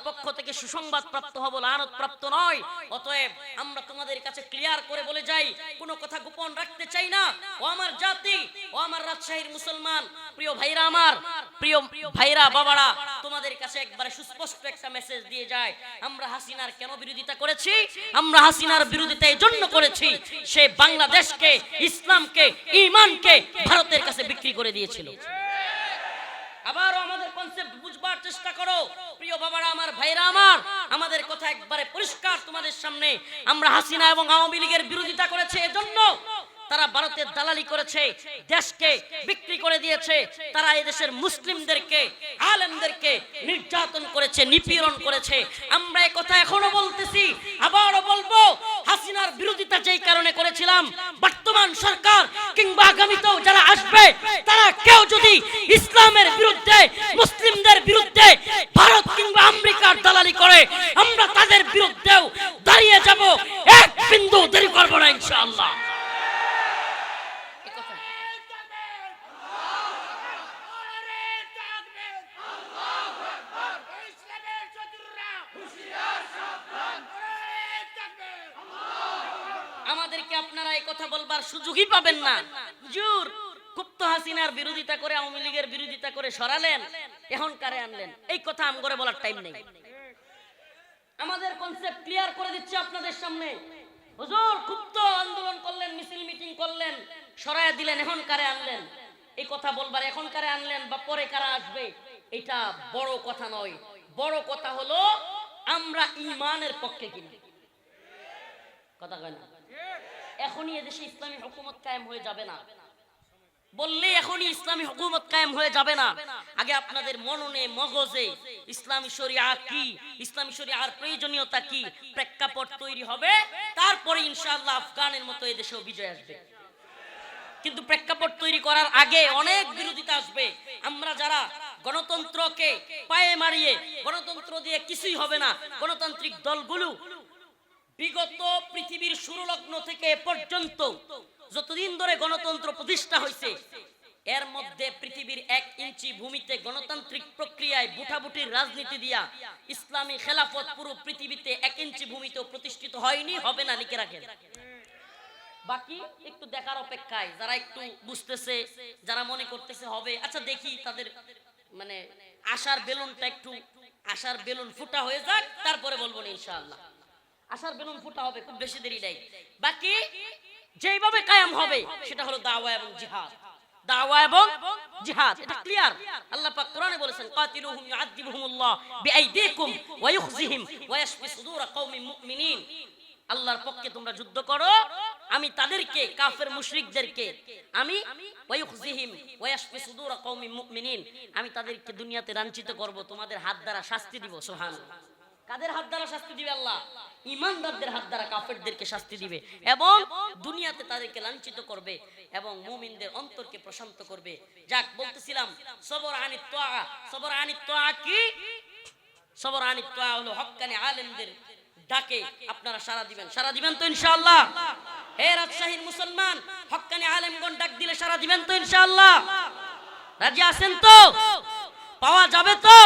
পক্ষ থেকে সুসংবাদ প্রাপ্ত হব, লানত প্রাপ্ত নয়। অতএব আমরা তোমাদের কাছে ক্লিয়ার করে বলে যাই, কোনো কথা গোপন রাখতে চাই না। ও আমার জাতি, ও আমার রাজশাহীর মুসলমান, প্রিয় ভাইরা আমার, প্রিয় ভাইরা বাবারা, তোমাদের কাছে একবারে সুস্পষ্ট একটা মেসেজ দিয়ে যায়, আমরা হাসিনার কেন বিরোধিতা করেছি? আমরা হাসিনার বিরোধিতা এই জন্য করেছি, সে বাংলাদেশকে, ইসলামকে, ঈমানকে ভারতের কাছে বিক্রি করে দিয়েছিল। আবারও আমাদের কনসেপ্ট বুঝবার চেষ্টা করো প্রিয় বাবারা আমার, ভাইরা আমার, আমাদের কথা একবারে পরিষ্কার তোমাদের সামনে। আমরা হাসিনা এবং আওয়ামী লীগের বিরোধিতা করেছি এজন্য তারা ভারতের দালালি করেছে, দেশকে বিক্রি করে দিয়েছে, তারা এদেশের মুসলিমদেরকে, আলেমদেরকে নির্যাতন করেছে, নিপীড়ন করেছে। আমরা এই কথা এখনো বলতেছি, আবারও বলবো, হাসিনার বিরোধিতা যেই কারণে করেছিলাম, বর্তমান সরকার কিংবা আগামীতেও যারা আসবে, তারা কেউ যদি ইসলামের বিরুদ্ধে, মুসলিমদের বিরুদ্ধে ভারত কিংবা আমেরিকার দালালি করে, আমরা তাদের বিরুদ্ধেও দাঁড়িয়ে যাব, এক বিন্দু দেরি করব না ইনশাআল্লাহ। আমাদেরকে আপনারা এই কথা বলবার সুযোগই পাবেন না। হুজুর গুপ্ত হাসিনার বিরোধিতা করে, আওয়ামী লীগের বিরোধিতা করে সরালেন, এখন কারে আনলেন, এই কথা আম করে বলার টাইম নেই। আমাদের কনসেপ্ট ক্লিয়ার করে দিচ্ছি আপনাদের সামনে। হুজুর গুপ্ত আন্দোলন করলেন, মিছিল মিটিং করলেন, সরায়া দিলেন, এখন কারে আনলেন, এই কথা বলবার এখন কারে আনলেন বা পরে কারা আসবে, এটা বড় কথা নয়। বড় কথা হলো আমরা ঈমানের পক্ষে কিনা, কথা কয় না? এখনই এদেশে ইসলামী হুকুমত কায়েম হয়ে যাবে না বললে, এখনই ইসলামী হুকুমত কায়েম হয়ে যাবে না। আগে আপনাদের মননে মগজে ইসলামী শরিয়া কি, ইসলামী শরিয়ার প্রয়োজনীয়তা কি, প্রেক্ষাপট তৈরি হবে, তারপরে ইনশাআল্লাহ আফগানের মতো এদেশেও বিজয় আসবে। কিন্তু প্রেক্ষাপট তৈরি করার আগে অনেক বিরোধিতা আসবে। আমরা যারা গণতন্ত্রকে পায়ে মারিয়ে, গণতন্ত্র দিয়ে কিছুই হবে না, গণতান্ত্রিক দলগুলো বিগত পৃথিবীর শুরুলগ্ন থেকে পর্যন্ত যতদিন ধরে গণতন্ত্র প্রতিষ্ঠা হয়েছে, এর মধ্যে পৃথিবীর 1 ইঞ্চি ভূমিতে গণতান্ত্রিক প্রক্রিয়ায় বুটাবুটির রাজনীতি দিয়া ইসলামী খেলাফত পুরো পৃথিবীতে 1 ইঞ্চি ভূমিতেও প্রতিষ্ঠিত হয়নি, হবে না, লিখে রাখেন। বাকি একটু দেখার অপেক্ষায়, যারা একটু বুঝতেছে, যারা মনে করতেছে হবে, আচ্ছা দেখি তাদের মানে আশার বেলুনটা একটু, আশার বেলুন ফুটা হয়ে যাক, তারপরে বলবো না ইনশাআল্লাহ। আশার বেলুন ফুটা হবে, খুব বেশি দেরি নাই। বাকি যেভাবে কায়েম হবে সেটা হলো দাওয়া এবং জিহাদ, দাওয়া এবং জিহাদ, এটা ক্লিয়ার। আল্লাহ পাক কোরআনে বলেছেন, কাতিলুহুম ইউআযিবুহুমুল্লাহ বিআইদিকুম ওয়া ইউখজিহিম ওয়া ইয়াশফি সুদুর কওমিন মুমিনিন। আল্লাহর পক্ষে তোমরা যুদ্ধ করো, আমি তাদেরকে, কাফের মুশরিকদেরকে, আমি ওয়া ইউখজিহিম ওয়া ইয়াশফি সুদুর কওমিন মুমিনিন, আমি তাদেরকে দুনিয়াতে লাঞ্ছিত করব, তোমাদের হাত দ্বারা শাস্তি দিব। সুবহানাল্লাহ। কাদের হাত দ্বারা শাস্তি দিবে আল্লাহ? ঈমানদারদের হাত দ্বারা কাফেরদেরকে শাস্তি দিবে, এবং দুনিয়াতে তাদেরকে লাঞ্ছিত করবে এবং মুমিনদের অন্তরকে প্রশান্ত করবে। যাক, বলতেছিলাম সবর আনিত তোয়া। সবর আনিত তোয়া কি? সবর আনিত তোয়া হলো হক্কানি আলেমদের ডাকে আপনারা সাড়া দিবেন। সাড়া দিবেন তো ইনশাআল্লাহ? হে রাজশাহীর মুসলমান, হক্কানি আলেমগণ ডাক দিলে সাড়া দিবেন তো ইনশাআল্লাহ? রাজি আছেন তো? পাওয়া যাবে তো?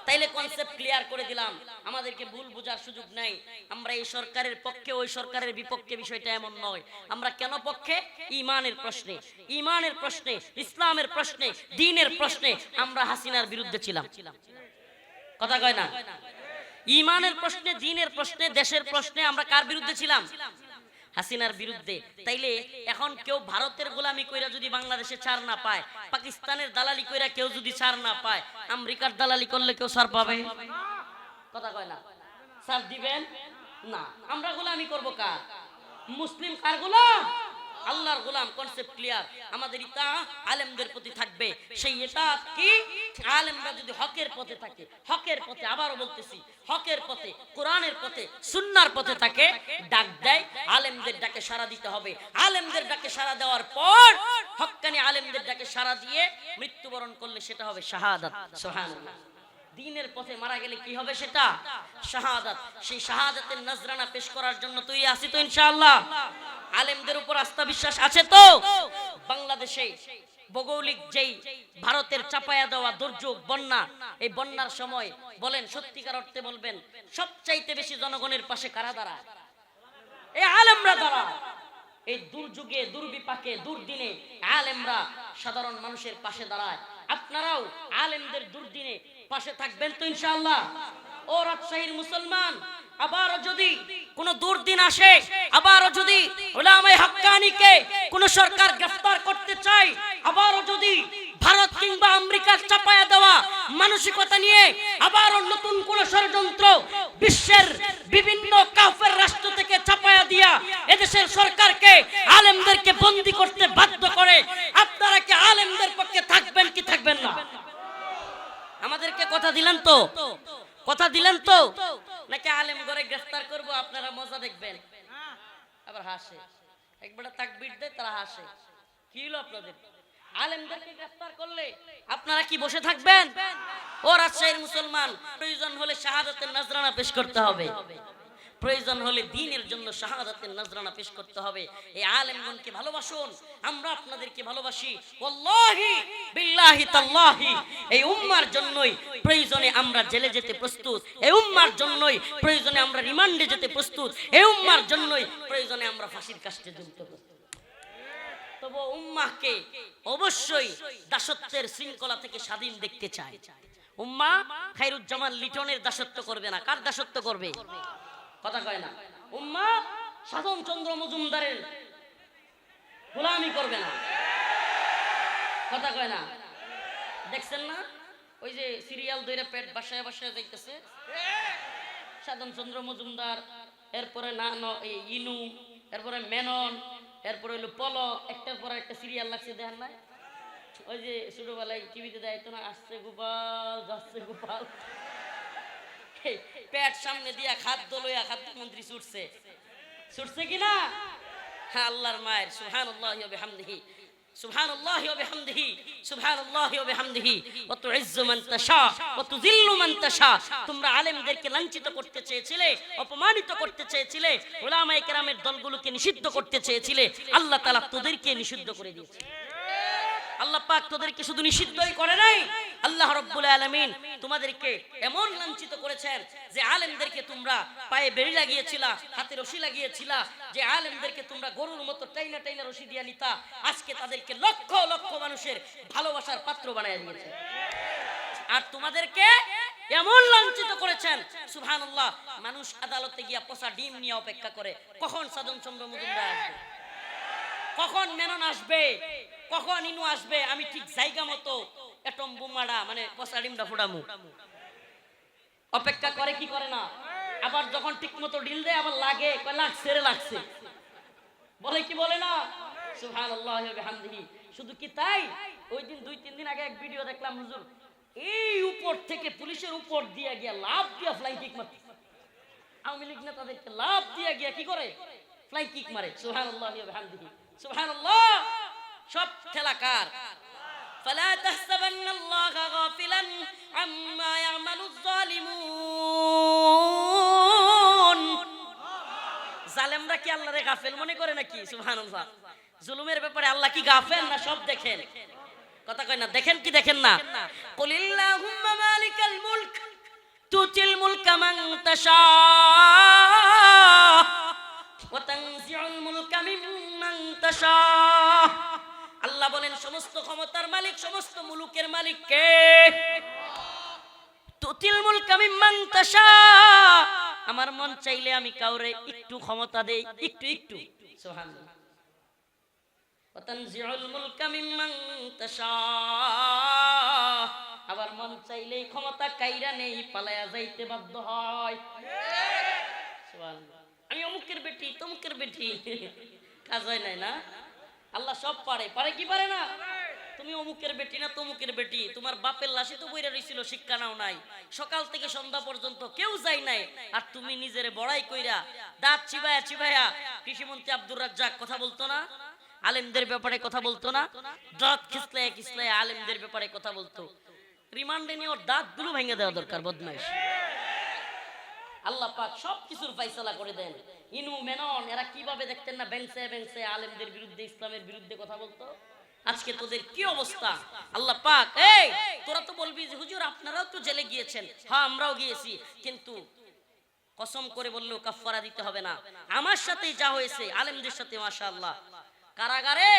তাইলে কনসেপ্ট ক্লিয়ার করে দিলাম, আমাদেরকে ভুল বোঝার সুযোগ নাই। আমরা এই সরকারের পক্ষে, ওই সরকারের বিপক্ষে, বিষয়টা এমন নয়। আমরা কেন পক্ষে? ঈমানের প্রশ্নে, ঈমানের প্রশ্নে, ইসলামের প্রশ্নে, দ্বীনের প্রশ্নে আমরা হাসিনার বিরুদ্ধে ছিলাম, কথা কয় না? ঈমানের প্রশ্নে, দ্বীনের প্রশ্নে, দেশের প্রশ্নে আমরা কার বিরুদ্ধে ছিলাম? হাসিনার বিরুদ্ধে। তাইলে এখন কেউ ভারতের গোলামি কইরা যদি বাংলাদেশে ছাড় না পায়, পাকিস্তানের দালালি কইরা কেউ যদি ছাড় না পায়, আমেরিকার দালালি করলে কেউ ছাড় পাবে? কথা কয় না? ছাড় দিবেন না। আমরা গোলামি করব কার? মুসলিম কার গোলাম? আল্লাহর গোলাম। Concept clear. আমাদের ইতাআত আলেমদের প্রতি থাকবে। সেই ইতাআত কি? আলেমরা যদি হকের পথে থাকে, হকের পথে, আবারও বলতেছি, হকের পথে, কোরআনের পথে, সুন্নাহর পথে থাকে, ডাক দেয়, আলেমদের ডাকে সাড়া দিতে হবে। আলেমদের ডাকে সাড়া দেওয়ার পর, হক্কানি আলেমদের ডাকে সাড়া দিয়ে মৃত্যুবরণ করলে সেটা হবে শাহাদাত। সুবহানাল্লাহ। দ্বীনের পথে মারা গেলে কি হবে? সেটা শাহাদাত। সেই শাহাদাতের নজরানা পেশ করার জন্য তৈরি আছি তো ইনশাআল্লাহ? আলেমদের উপর আস্থা বিশ্বাস আছে তো? বাংলাদেশে ভৌগোলিক যেই ভারতের চাপায়া দেওয়া দুর্যোগ, বন্যা, এই বন্যার সময় বলেন, সত্যিকার অর্থে বলবেন, সবচাইতে বেশি জনগণের পাশে কারা দাঁড়ায়? এই আলেমরা দাঁড়ায়। এই দুর্যোগে, দুর্বিপাকে, দুর্দিনে আলেমরা সাধারণ মানুষের পাশে দাঁড়ায়। আপনারাও আলেমদের দুর্দিনে পাশে থাকবেন তো ইনশাআল্লাহ। ও রাজশাহীর মুসলমান, আবারও যদি কোন দুর্দিন আসে, আবারও যদি উলামায়ে হাক্কানিকে কোন সরকার গ্রেফতার করতে চায়, আবারও যদি ভারত কিংবা আমেরিকার চাপায়া দেওয়া মানসিকতা নিয়ে আবারও নতুন কোন ষড়যন্ত্র বিশ্বের বিভিন্ন কাফের রাষ্ট্র থেকে চাপায়া দিয়া এদেশের সরকারকে আলেমদেরকে বন্দী করতে বাধ্য করে, আপনারা কি আলেমদের পক্ষে থাকবেন কি থাকবেন না? আমাদেরকে কথা দিলেন তো? কথা দিলেন তো? নাকি আলেম ঘরে গ্রেফতার করব, আপনারা মজা দেখবেন? আবার হাসে, একবার তাকবীর দেয় তারা হাসে। কি হলো আপনাদের? আলেমদেরকে গ্রেফতার করলে আপনারা কি বসে থাকবেন? ও রাজশাহীর মুসলমান, প্রয়োজন হলে শাহাদাতের নজরানা পেশ করতে হবে, প্রয়োজন হলে দ্বীনের জন্য শাহাদাতের নজরানা পেশ করতে হবে। এই আলেমগণকে ভালোবাসুন, আমরা আপনাদেরকে ভালোবাসি। ওয়াল্লাহি বিল্লাহি তাল্লাহি এই উম্মার জন্যই প্রয়োজনে আমরা জেলে যেতে প্রস্তুত, এই উম্মার জন্যই প্রয়োজনে আমরা রিমান্ডে যেতে প্রস্তুত, এই উম্মার জন্যই প্রয়োজনে আমরা ফাঁসির কাস্টে ঝুলতে প্রস্তুত। তবে উম্মাহকে অবশ্যই দাসত্বের শৃঙ্খলা থেকে স্বাধীন দেখতে চাই। উম্মা খায়রুজ্জামান লিটনের দাসত্ব করবে না, কার দাসত্ব করবে? কথা কয় না। উম্মা সাধন চন্দ্র মজুমদারের গোলামি করবে না, কথা কয় না। দেখছেন না ওই যে সিরিয়াল ধরে পেট বাসায় বাসায় যাইতেছে, সাধন চন্দ্র মজুমদার, এরপরে না ইনু, এরপরে মেনন, এরপরে হইলো পলক, একটার পর একটা সিরিয়াল লাগছে, দেখেন না? ওই যে ছোটবেলায় টিভিতে দেয় তো না, আসছে গোপাল যাচ্ছে গোপাল, পেট সামনে দিয়া খাদ্য লইয়া খাদ্যমন্ত্রী ছুটছে, ছুটছে কিনা? হ্যাঁ, আল্লাহর মায়ের সুবহানাল্লাহি ওয়া বিহামদিহি, সুবহানাল্লাহি ওয়া বিহামদিহি, সুবহানাল্লাহি ওয়া বিহামদিহি, ওয়া তুইজ্জু মান তাশা ওয়া তুযিল্লু মান তাশা। তোমরা আলেমদেরকে লাঞ্ছিত করতে চেয়েছিলে, অপমানিত করতে চেয়েছিলে, উলামায়ে কেরামের দলগুলোকে নিষিদ্ধ করতে চেয়েছিলে, আল্লাহ তাআলা তোদেরকে নিষিদ্ধ করে দিয়েছে। আল্লাহ পাক তোদেরকে শুধু নিষিদ্ধই করে নাই, আল্লাহ রাব্বুল আলামিন তোমাদেরকে এমন লাঞ্ছিত করেছেন যে আলেমদেরকে তোমরা পায়ে বেড়ি লাগিয়েছিলা, হাতে রশি লাগিয়েছিলা, যে আলেমদেরকে তোমরা গরুর মতো টাইনা টাইনা রশি দিয়া নিতা, আজকে তাদেরকে লক্ষ লক্ষ মানুষের ভালোবাসার পাত্র বানায় দিয়েছে। আর তোমাদেরকে এমন লাঞ্ছিত করেছেন, সুবহানাল্লাহ, মানুষ আদালতে গিয়া পচা ডিম নিয়ে অপেক্ষা করে কখন সাধন চন্দ্র মজুমদার আসবে, কখন মেনন আসবে, কখন ইনু আসবে, আমি ঠিক জায়গা মতো এটম বোমাটা মানে পচা ডিমটা ফোটামু। অপেক্ষা করে কি করে না? আবার যখন ঠিক মতো ডিল দেয় আবার লাগে, লাগছে রে লাগছে, বলে কি বলে না? সুবহানাল্লাহি ওয়া বিহামদিহি। শুধু কি তাই, ওই দিন 2-3 দিন আগে এক ভিডিও দেখলাম, হুজুর এই উপর থেকে পুলিশের উপর দিয়ে গিয়া লাভ দিয়া ফ্লাইং কিক মারে, আওয়ামী লীগ নেতাদেরকে লাভ দিয়া গিয়া কি করে? ফ্লাইং কিক মারে। সুবহানাল্লাহি ওয়া বিহামদিহি, সুবহানাল্লাহ। সব ঠেলাকার। ফালা তাহসাবান্নাল্লাহা গাফিলান আম্মা ইয়ামালুয যালিমুন। জালেমরা কি আল্লাহরে গাফেল মনে করে নাকি? সুবহানাল্লাহ। জুলুমের ব্যাপারে আল্লাহ কি গাফেল না? সব দেখেন, কথা কয় না? দেখেন কি দেখেন না? কুলিল্লাহুম্মা মালিকাল মুলক তুতিল মুলকা মান তাশা ওয়া তানজিউল মুলকা মিম্মান তাশা। আল্লাহ বলেন সমস্ত ক্ষমতার মালিক, সমস্ত মুলুকের মালিক কে? তুতিল মুলকা মিম্মান তাশা। আমার মন চাইলে আমি কাউরে একটু ক্ষমতা দেই, একটু একটু। সুবহানাল্লাহ। ওয়া তানজিউল মুলকা মিম্মান তাশা। আবার মন চাইলেই ক্ষমতা কাইরা নেই, পালায়া যাইতে বাধ্য হয়। সুবহানাল্লাহ। আমি অমুকের বেটি, তমুকের বেটি, কাজ হয় নাই না? আল্লাহ সব পারে, পারে কি পারে না? তুমি অমুকের বেটি না তমুকের বেটি, তোমার বাপের লাশে তো বইরা রইছিল, শিক্ষা নাও নাই, সকাল থেকে সন্ধ্যা পর্যন্ত কেউ যাই নাই, আর তুমি নিজেরে বড়াই কইরা দাঁত চিবায়া চিবায়া কৃষিমন্ত্রী আব্দুর রাজ্জাক কথা বলতো না? আলেমদের ব্যাপারে কথা বলতো না? দাঁত খিসলায় খিসলায় আলেমদের ব্যাপারে কথা বলতো। রিমান্ডে নিয়ে ওর দাঁতগুলো ভেঙে দেওয়া দরকার, বদমাইশ। আল্লাহ পাক সব কিছুর ফয়সালা করে দেন। ইনু মেনন এরা কিভাবে দেখতেন না বেঞ্চে বেঞ্চে আলেমদের বিরুদ্ধে, ইসলামের বিরুদ্ধে কথা বলতো? আজকে তোদের কি অবস্থা? আল্লাহ পাক, এই তোরা তো বলবি যে হুজুর আপনারাও তো জেলে গিয়েছেন। হ্যাঁ, আমরাও গিয়েছি, কিন্তু কসম করে বললেও কাফারা দিতে হবে না। আমার সাথে যা হয়েছে আলেমদের সাথে মাশাআল্লাহ, কারাগারে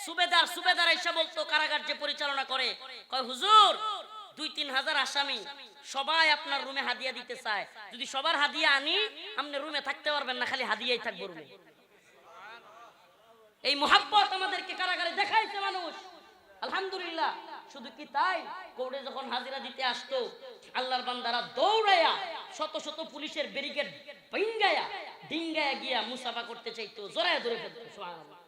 সুবেদার এসে বলতো, কারাগার যে পরিচালনা করে, কয় হুজুর 2-3 হাজার আসামি সবাই আপনার রুমে হাদিয়া দিতে চায়, যদি সবার হাদিয়া আনি আপনি রুমে থাকতে পারবেন না, খালি হাদিয়াই থাকবে রুমে। এই মোহাব্বত আমাদেরকে কারাগারে দেখাইছে মানুষ, আলহামদুলিল্লাহ। শুধু কি তাই, কোর্টে যখন হাজিরা দিতে আসতো আল্লাহর বান্দারা দৌড়ায়া শত শত পুলিশের ব্যারিকেড ভাঙায়া ডিঙ্গায়া গিয়া মুসাফা করতে চাইতো, জড়ায়া ধরে ফেলতো। সুবহানাল্লাহ।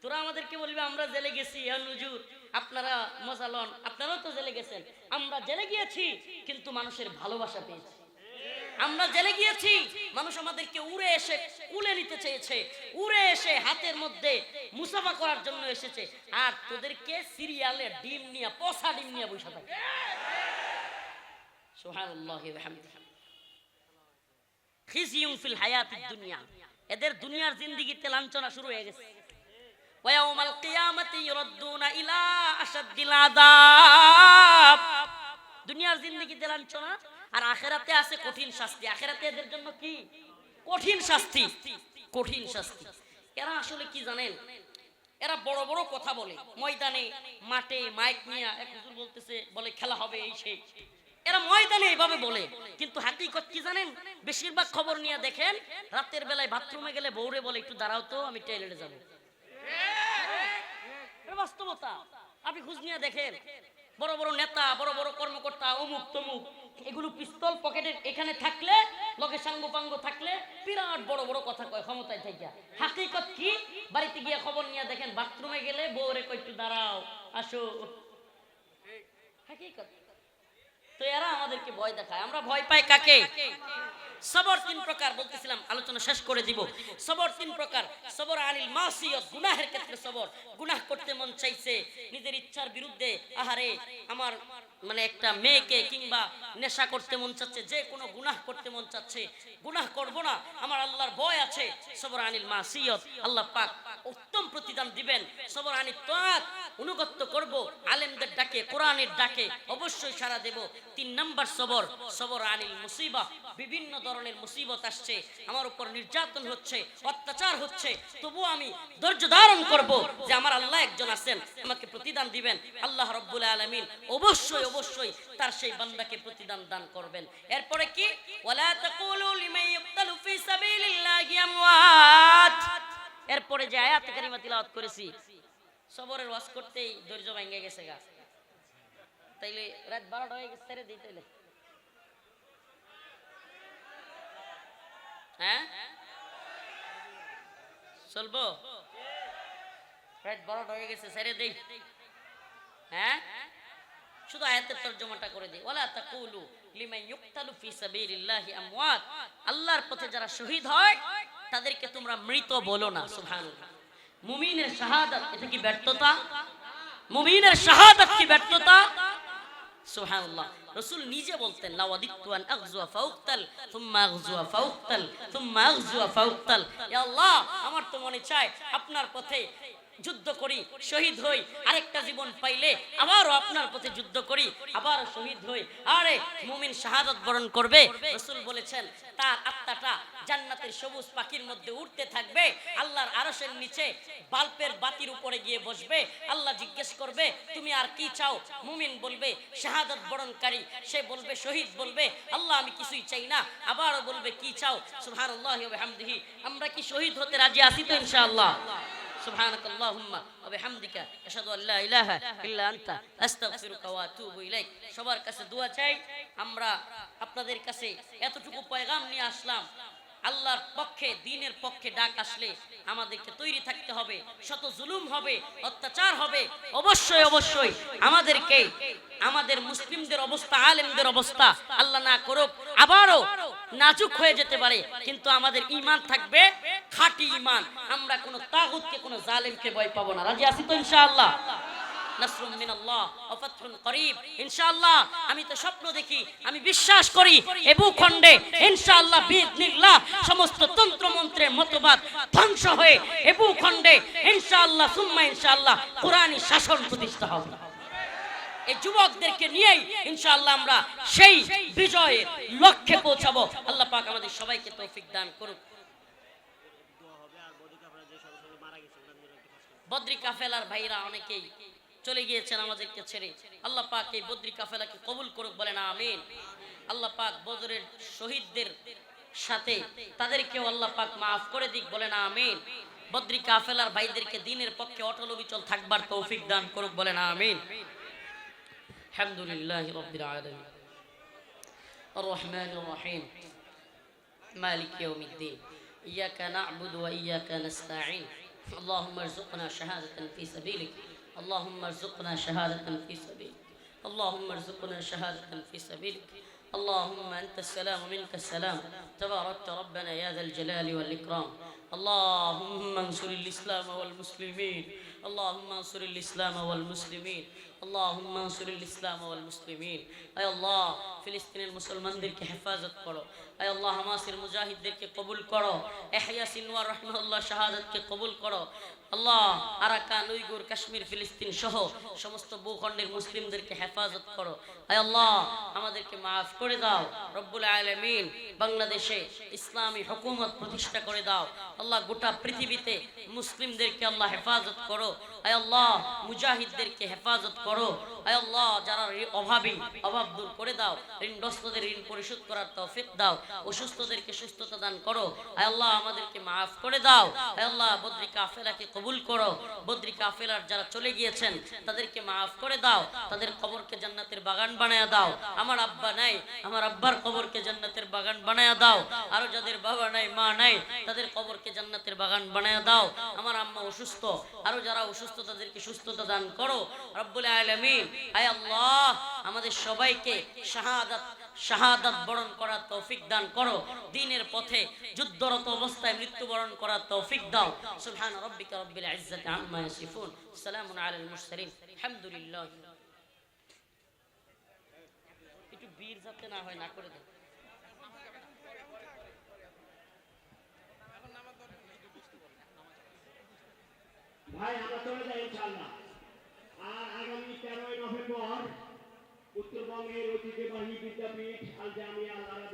তোরা আমাদেরকে বলবে আমরা জেলে গেছি, হ্যাঁ হুজুর আপনারা মজা লন, আপনারাও তো জেলে গেছেন। আমরা জেলে গিয়েছি কিন্তু মানুষের ভালোবাসা পেয়েছি। আমরা জেলে গিয়েছি, মানুষ আমাদেরকে উড়ে এসে কুলে নিতে চেয়েছে, উড়ে এসে হাতের মধ্যে মুসাফা করার জন্য এসেছে। আর তোদেরকে সিরিয়ালে ডিম নিয়ে, পচা ডিম নিয়ে বসে থাকে। সুবহানাল্লাহি ওয়া বিহামদিহি। খিজিয়ুন ফিল হায়াতিদ দুনিয়া, এদের দুনিয়ার জিন্দেগিতে লাঞ্ছনা শুরু হয়ে গেছে। ওয়া ইয়াউমাল কিয়ামাতি ইউরাদ্দুনা ইলা আশাদ্দিল আযাব। দুনিয়ার জিন্দেগিতে লাঞ্ছনা, আর আখেরাতে আছে কঠিন শাস্তি। আখেরাতে এদের জন্য কি কঠিন শাস্তি, কঠিন শাস্তি। এরা আসলে কি জানেন, এরা বড় বড় কথা বলে ময়দানে, মাঠে মাইক নিয়ে, এক হুজুর বলতেছে, বলে খেলা হবে এই সেই, এরা ময়দানে এইভাবে বলে, কিন্তু হাকিকত কি জানেন, বেশিরভাগ খবর নিয়ে দেখেন রাতের বেলায় বাথরুমে গেলে বউরে বলে একটু দাঁড়াও তো আমি টয়লেটে যাব। বাস্তবতা, আপনি খোঁজ নিয়ে দেখেন বড় বড় নেতা, বড় বড় কর্মকর্তা, অমুক তমুক, এগুলো পিস্তল পকেটের এখানে থাকলে, লগে সাঙ্গ পাঙ্গ থাকলে বিরাট বড় বড় কথা কয় ক্ষমতায় থেকে। হাকিকত কি, বাড়িতে গিয়ে খবর নিয়ে দেখেন বাথরুমে গেলে বউরে কয় একটু দাঁড়াও আসো। হাকিকত। তো এরা আমাদেরকে ভয় দেখায়, আমরা ভয় পাই কাকে? সবর 3 প্রকার বলতেছিলাম, আলোচনা শেষ করে দিব। সবর 3 প্রকার। সবর আনিল মাসিয়াত, গুনাহের ক্ষেত্রে সবর। গুনাহ করতে মন চাইছে, নিজের ইচ্ছার বিরুদ্ধে, আহারে আমার মানে একটা মেয়েকে কিংবা নেশা করতে মন চাচ্ছে, যে কোনো গুনাহ করতে মন চাচ্ছে, গুনাহ করব না, আমার আল্লাহর ভয় আছে। সবর আনিল মাসিয়াত, আল্লাহ পাক উত্তম প্রতিদান দিবেন। সবর আনিত তাআত, অনুগত করব, আলেমদের ডাকে, কোরআনের ডাকে অবশ্যই সাড়া দেব। 3 নাম্বার সবর, সবর আনিল মুসিবা। বিভিন্ন ধরনের মুসিবত আসছে, আমার উপর নির্যাতন হচ্ছে, অত্যাচার হচ্ছে, তবু আমি ধৈর্য ধারণ করব যে আমার আল্লাহ একজন আছেন, আমাকে প্রতিদান দিবেন। আল্লাহ রাব্বুল আলামিন অবশ্যই অবশ্যই তার সেই বান্দাকে প্রতিদান দান করবেন। এরপরে কি, ওয়ালা তাকুলু লিমান ইয়ুকতালু ফি সাবিলিল্লাহি আমওয়াত। এরপরে যে আয়াত কারিমা তিলাওয়াত করেছি, সবরের ওয়াজ করতেই ধৈর্য ভেঙে গেছে গা। তাইলে রাত 12টা হয়ে গেছে, ছেড়ে দিই তাইলে। হ্যাঁ চলবো? রাত 12টা হয়ে গেছে, ছেড়ে দেই। হ্যাঁ, শুধু আয়াতের তরজমাটা করে দেই। ওয়ালা তাকুলু লিমান ইয়ুকতালু ফি সাবিলিল্লাহি আমওয়াত। আল্লাহর পথে যারা শহীদ হয় তাদেরকে তোমরা মৃত বলো না। সুবহানাল্লাহ। মুমিনের শাহাদাত, এটা কি ব্যর্থতা? মুমিনের শাহাদাত কি ব্যর্থতা? সুবহানাল্লাহ। রাসূল নিজে বলতেন, লাওয়াদিতু আন আগজুয়া ফাউকতাল সুম্মা আগজুয়া ফাউকতাল সুম্মা আগজুয়া ফাউকতাল। ইয়া আল্লাহ, আমার তো মনে চায় আপনার পথে যুদ্ধ করি, শহীদ হই, আরেকটা জীবন পাইলে আবারও আপনার পথে যুদ্ধ করি, আবারও শহীদ হই। আরে মুমিন শাহাদাত বরণ করবে, রাসূল বলেছেন তার আত্মাটা জান্নাতের সবুজ পাখির মধ্যে উড়তে থাকবে, আল্লাহর আরশের নিচে বাল্বের বাতির উপরে গিয়ে বসবে। আল্লাহ জিজ্ঞেস করবে তুমি আর কি চাও? মুমিন বলবে শাহাদাত বরণকারী, সে বলবে শহীদ বলবে আল্লাহ আমি কিছুই চাই না। আবারও বলবে কি চাও? সুবহানাল্লাহি ওয়া বিহামদিহি। আমরা কি শহীদ হতে রাজি আছি তো ইনশাআল্লাহ? সুবহানাকাল্লাহুম্মা ওয়া বিহামদিকা আশহাদু আল্লা ইলাহা ইল্লা আনতা আস্তাগফিরুকা ওয়া আতুবু ইলাইক। সবার কাছে দোয়া চাই। আমরা আপনাদের কাছে এতটুকু পয়গাম নিয়ে আসলাম, আল্লাহর পক্ষে, দ্বীনের পক্ষে ডাক আসলে আমাদেরকে তৈরি থাকতে হবে। শত জুলুম হবে, অত্যাচার হবে, অবশ্যই অবশ্যই আমাদেরকে, আমাদের মুসলিমদের অবস্থা, আলেমদের অবস্থা আল্লাহ না করুক আবারও নাজুক হয়ে যেতে পারে, কিন্তু আমাদের ঈমান থাকবে খাঁটি ঈমান। আমরা কোনো তাগুতকে, কোনো জালেমকে ভয় পাবো না। রাজি আছি তো ইনশাআল্লাহ? নাসরুম মিনাল্লাহ ওয়া ফাতহুন করিব ইনশাআল্লাহ। আমি তো স্বপ্ন দেখি, আমি বিশ্বাস করি এই ভূখণ্ডে ইনশাআল্লাহ বিইذنিল্লাহ সমস্ত তন্ত্র মন্ত্রের মতবাদ ধ্বংস হয়ে এই ভূখণ্ডে ইনশাআল্লাহ সুম্মা ইনশাআল্লাহ কোরআনী শাসন প্রতিষ্ঠা হবে। এই যুবকদেরকে নিয়েই ইনশাআল্লাহ আমরা সেই বিজয়ের লক্ষ্যে পৌঁছাবো। আল্লাহ পাক আমাদের সবাইকে তৌফিক দান করুক। বদ্রী কাফেলার ভাইরা অনেকেই চলে গিয়েছেন আমাদেরকে ছেড়ে। আল্লাহ পাক এই বদ্রী কাফেলাকে কবুল করুক, বলেন আমিন। আল্লাহ পাক বদরের শহীদদের সাথে তাদেরকেও আল্লাহ পাক মাফ করে দিক, বলেন আমিন। বদ্রী কাফেলার ভাইদেরকে দ্বীনের পক্ষে অটল অবিচল থাকবার তৌফিক দান করুক, বলেন আমিন। আলহামদুলিল্লাহি রাব্বিল আলামিন আর রহমানির রহিম মালিক ইয়াউমিদ্দিন ইয়্যাকা না'বুদু ওয়া ইয়্যাকা নাস্তাঈন আল্লাহুম্মা আরযুকনা শাহাদাতান ফী সাবিলিক আল্লাহুম্মা আরযুকনা শাহাদাতান ফী সাবিলিক আল্লাহুম্মা আরযুকনা শাহাদাতান ফী সাবিলিক اللهم أنت السلام ومنك السلام تباركت ربنا يا ذا الجلال والإكرام اللهم انصر الإسلام والمسلمين اللهم انصر الإسلام والمسلمين اللهم انصر الإسلام والمسلمين أي الله فلسطين المسلمان درك حفاظت کرو أي الله حماسر مجاهد درك قبول کرو احيا سنوار رحمه الله شهادت کے قبول کرو আল্লাহ আরাকান উইগুর কাশ্মীর ফিলিস্তিন সহ সমস্ত ভূখণ্ডের মুসলিমদেরকে হেফাজত করো। আয় আল্লাহ আমাদেরকে মাফ করে দাও রব্বুল আলামিন। বাংলাদেশে ইসলামী হুকুমত প্রতিষ্ঠা করে দাও আল্লাহ। গোটা পৃথিবীতে মুসলিমদেরকে আল্লাহ হেফাজত করো। আয় আল্লাহ মুজাহিদদেরকে হেফাজত করো। আয় আল্লাহ যারা অভাবী অভাব দূর করে দাও, ঋণগ্রস্তদের ঋণ পরিশোধ করার তৌফিক দাও, অসুস্থদেরকে সুস্থতা দান করো। আয় আল্লাহ আমাদেরকে মাফ করে দাও। আয় আল্লাহ বদ্রী কাফেলাকে কবুল করো। বদ্রী কাফেলার যারা চলে গিয়েছেন তাদেরকে মাফ করে দাও, তাদের কবরকে জান্নাতের বাগান বানায়া দাও। আমার আব্বা নাই, আমার আব্বার কবরকে জান্নাতের বাগান বানায়া দাও। আরো যাদের বাবা নাই মা নাই তাদের কবরকে জান্নাতের বাগান বানায়া দাও। আমার আম্মা অসুস্থ, আরো যারা অসুস্থ তাদেরকে সুস্থতা দান করো রব্বুল আলামিন। আয় আল্লাহ আমাদের সবাইকে শাহাদাত বরণ করার তৌফিক দান করো। দ্বীনের পথে যুদ্ধরত অবস্থায় মৃত্যুবরণ করার তৌফিক দাও। সুবহান রাব্বিকা রাব্বিল ইজ্জাতি আম্মা ইয়াসিফুন সালামুন আলাল মুরসালিন আলহামদুলিল্লাহ। একটু বীর যাতে না হয় না করে দেন। ভাই আমরা চলে যাই ইনশাআল্লাহ। আর আগামী 13 নভেম্বর উত্তরবঙ্গের ঐতিহ্যবাহী বিদ্যাপীঠ আল জামিয়া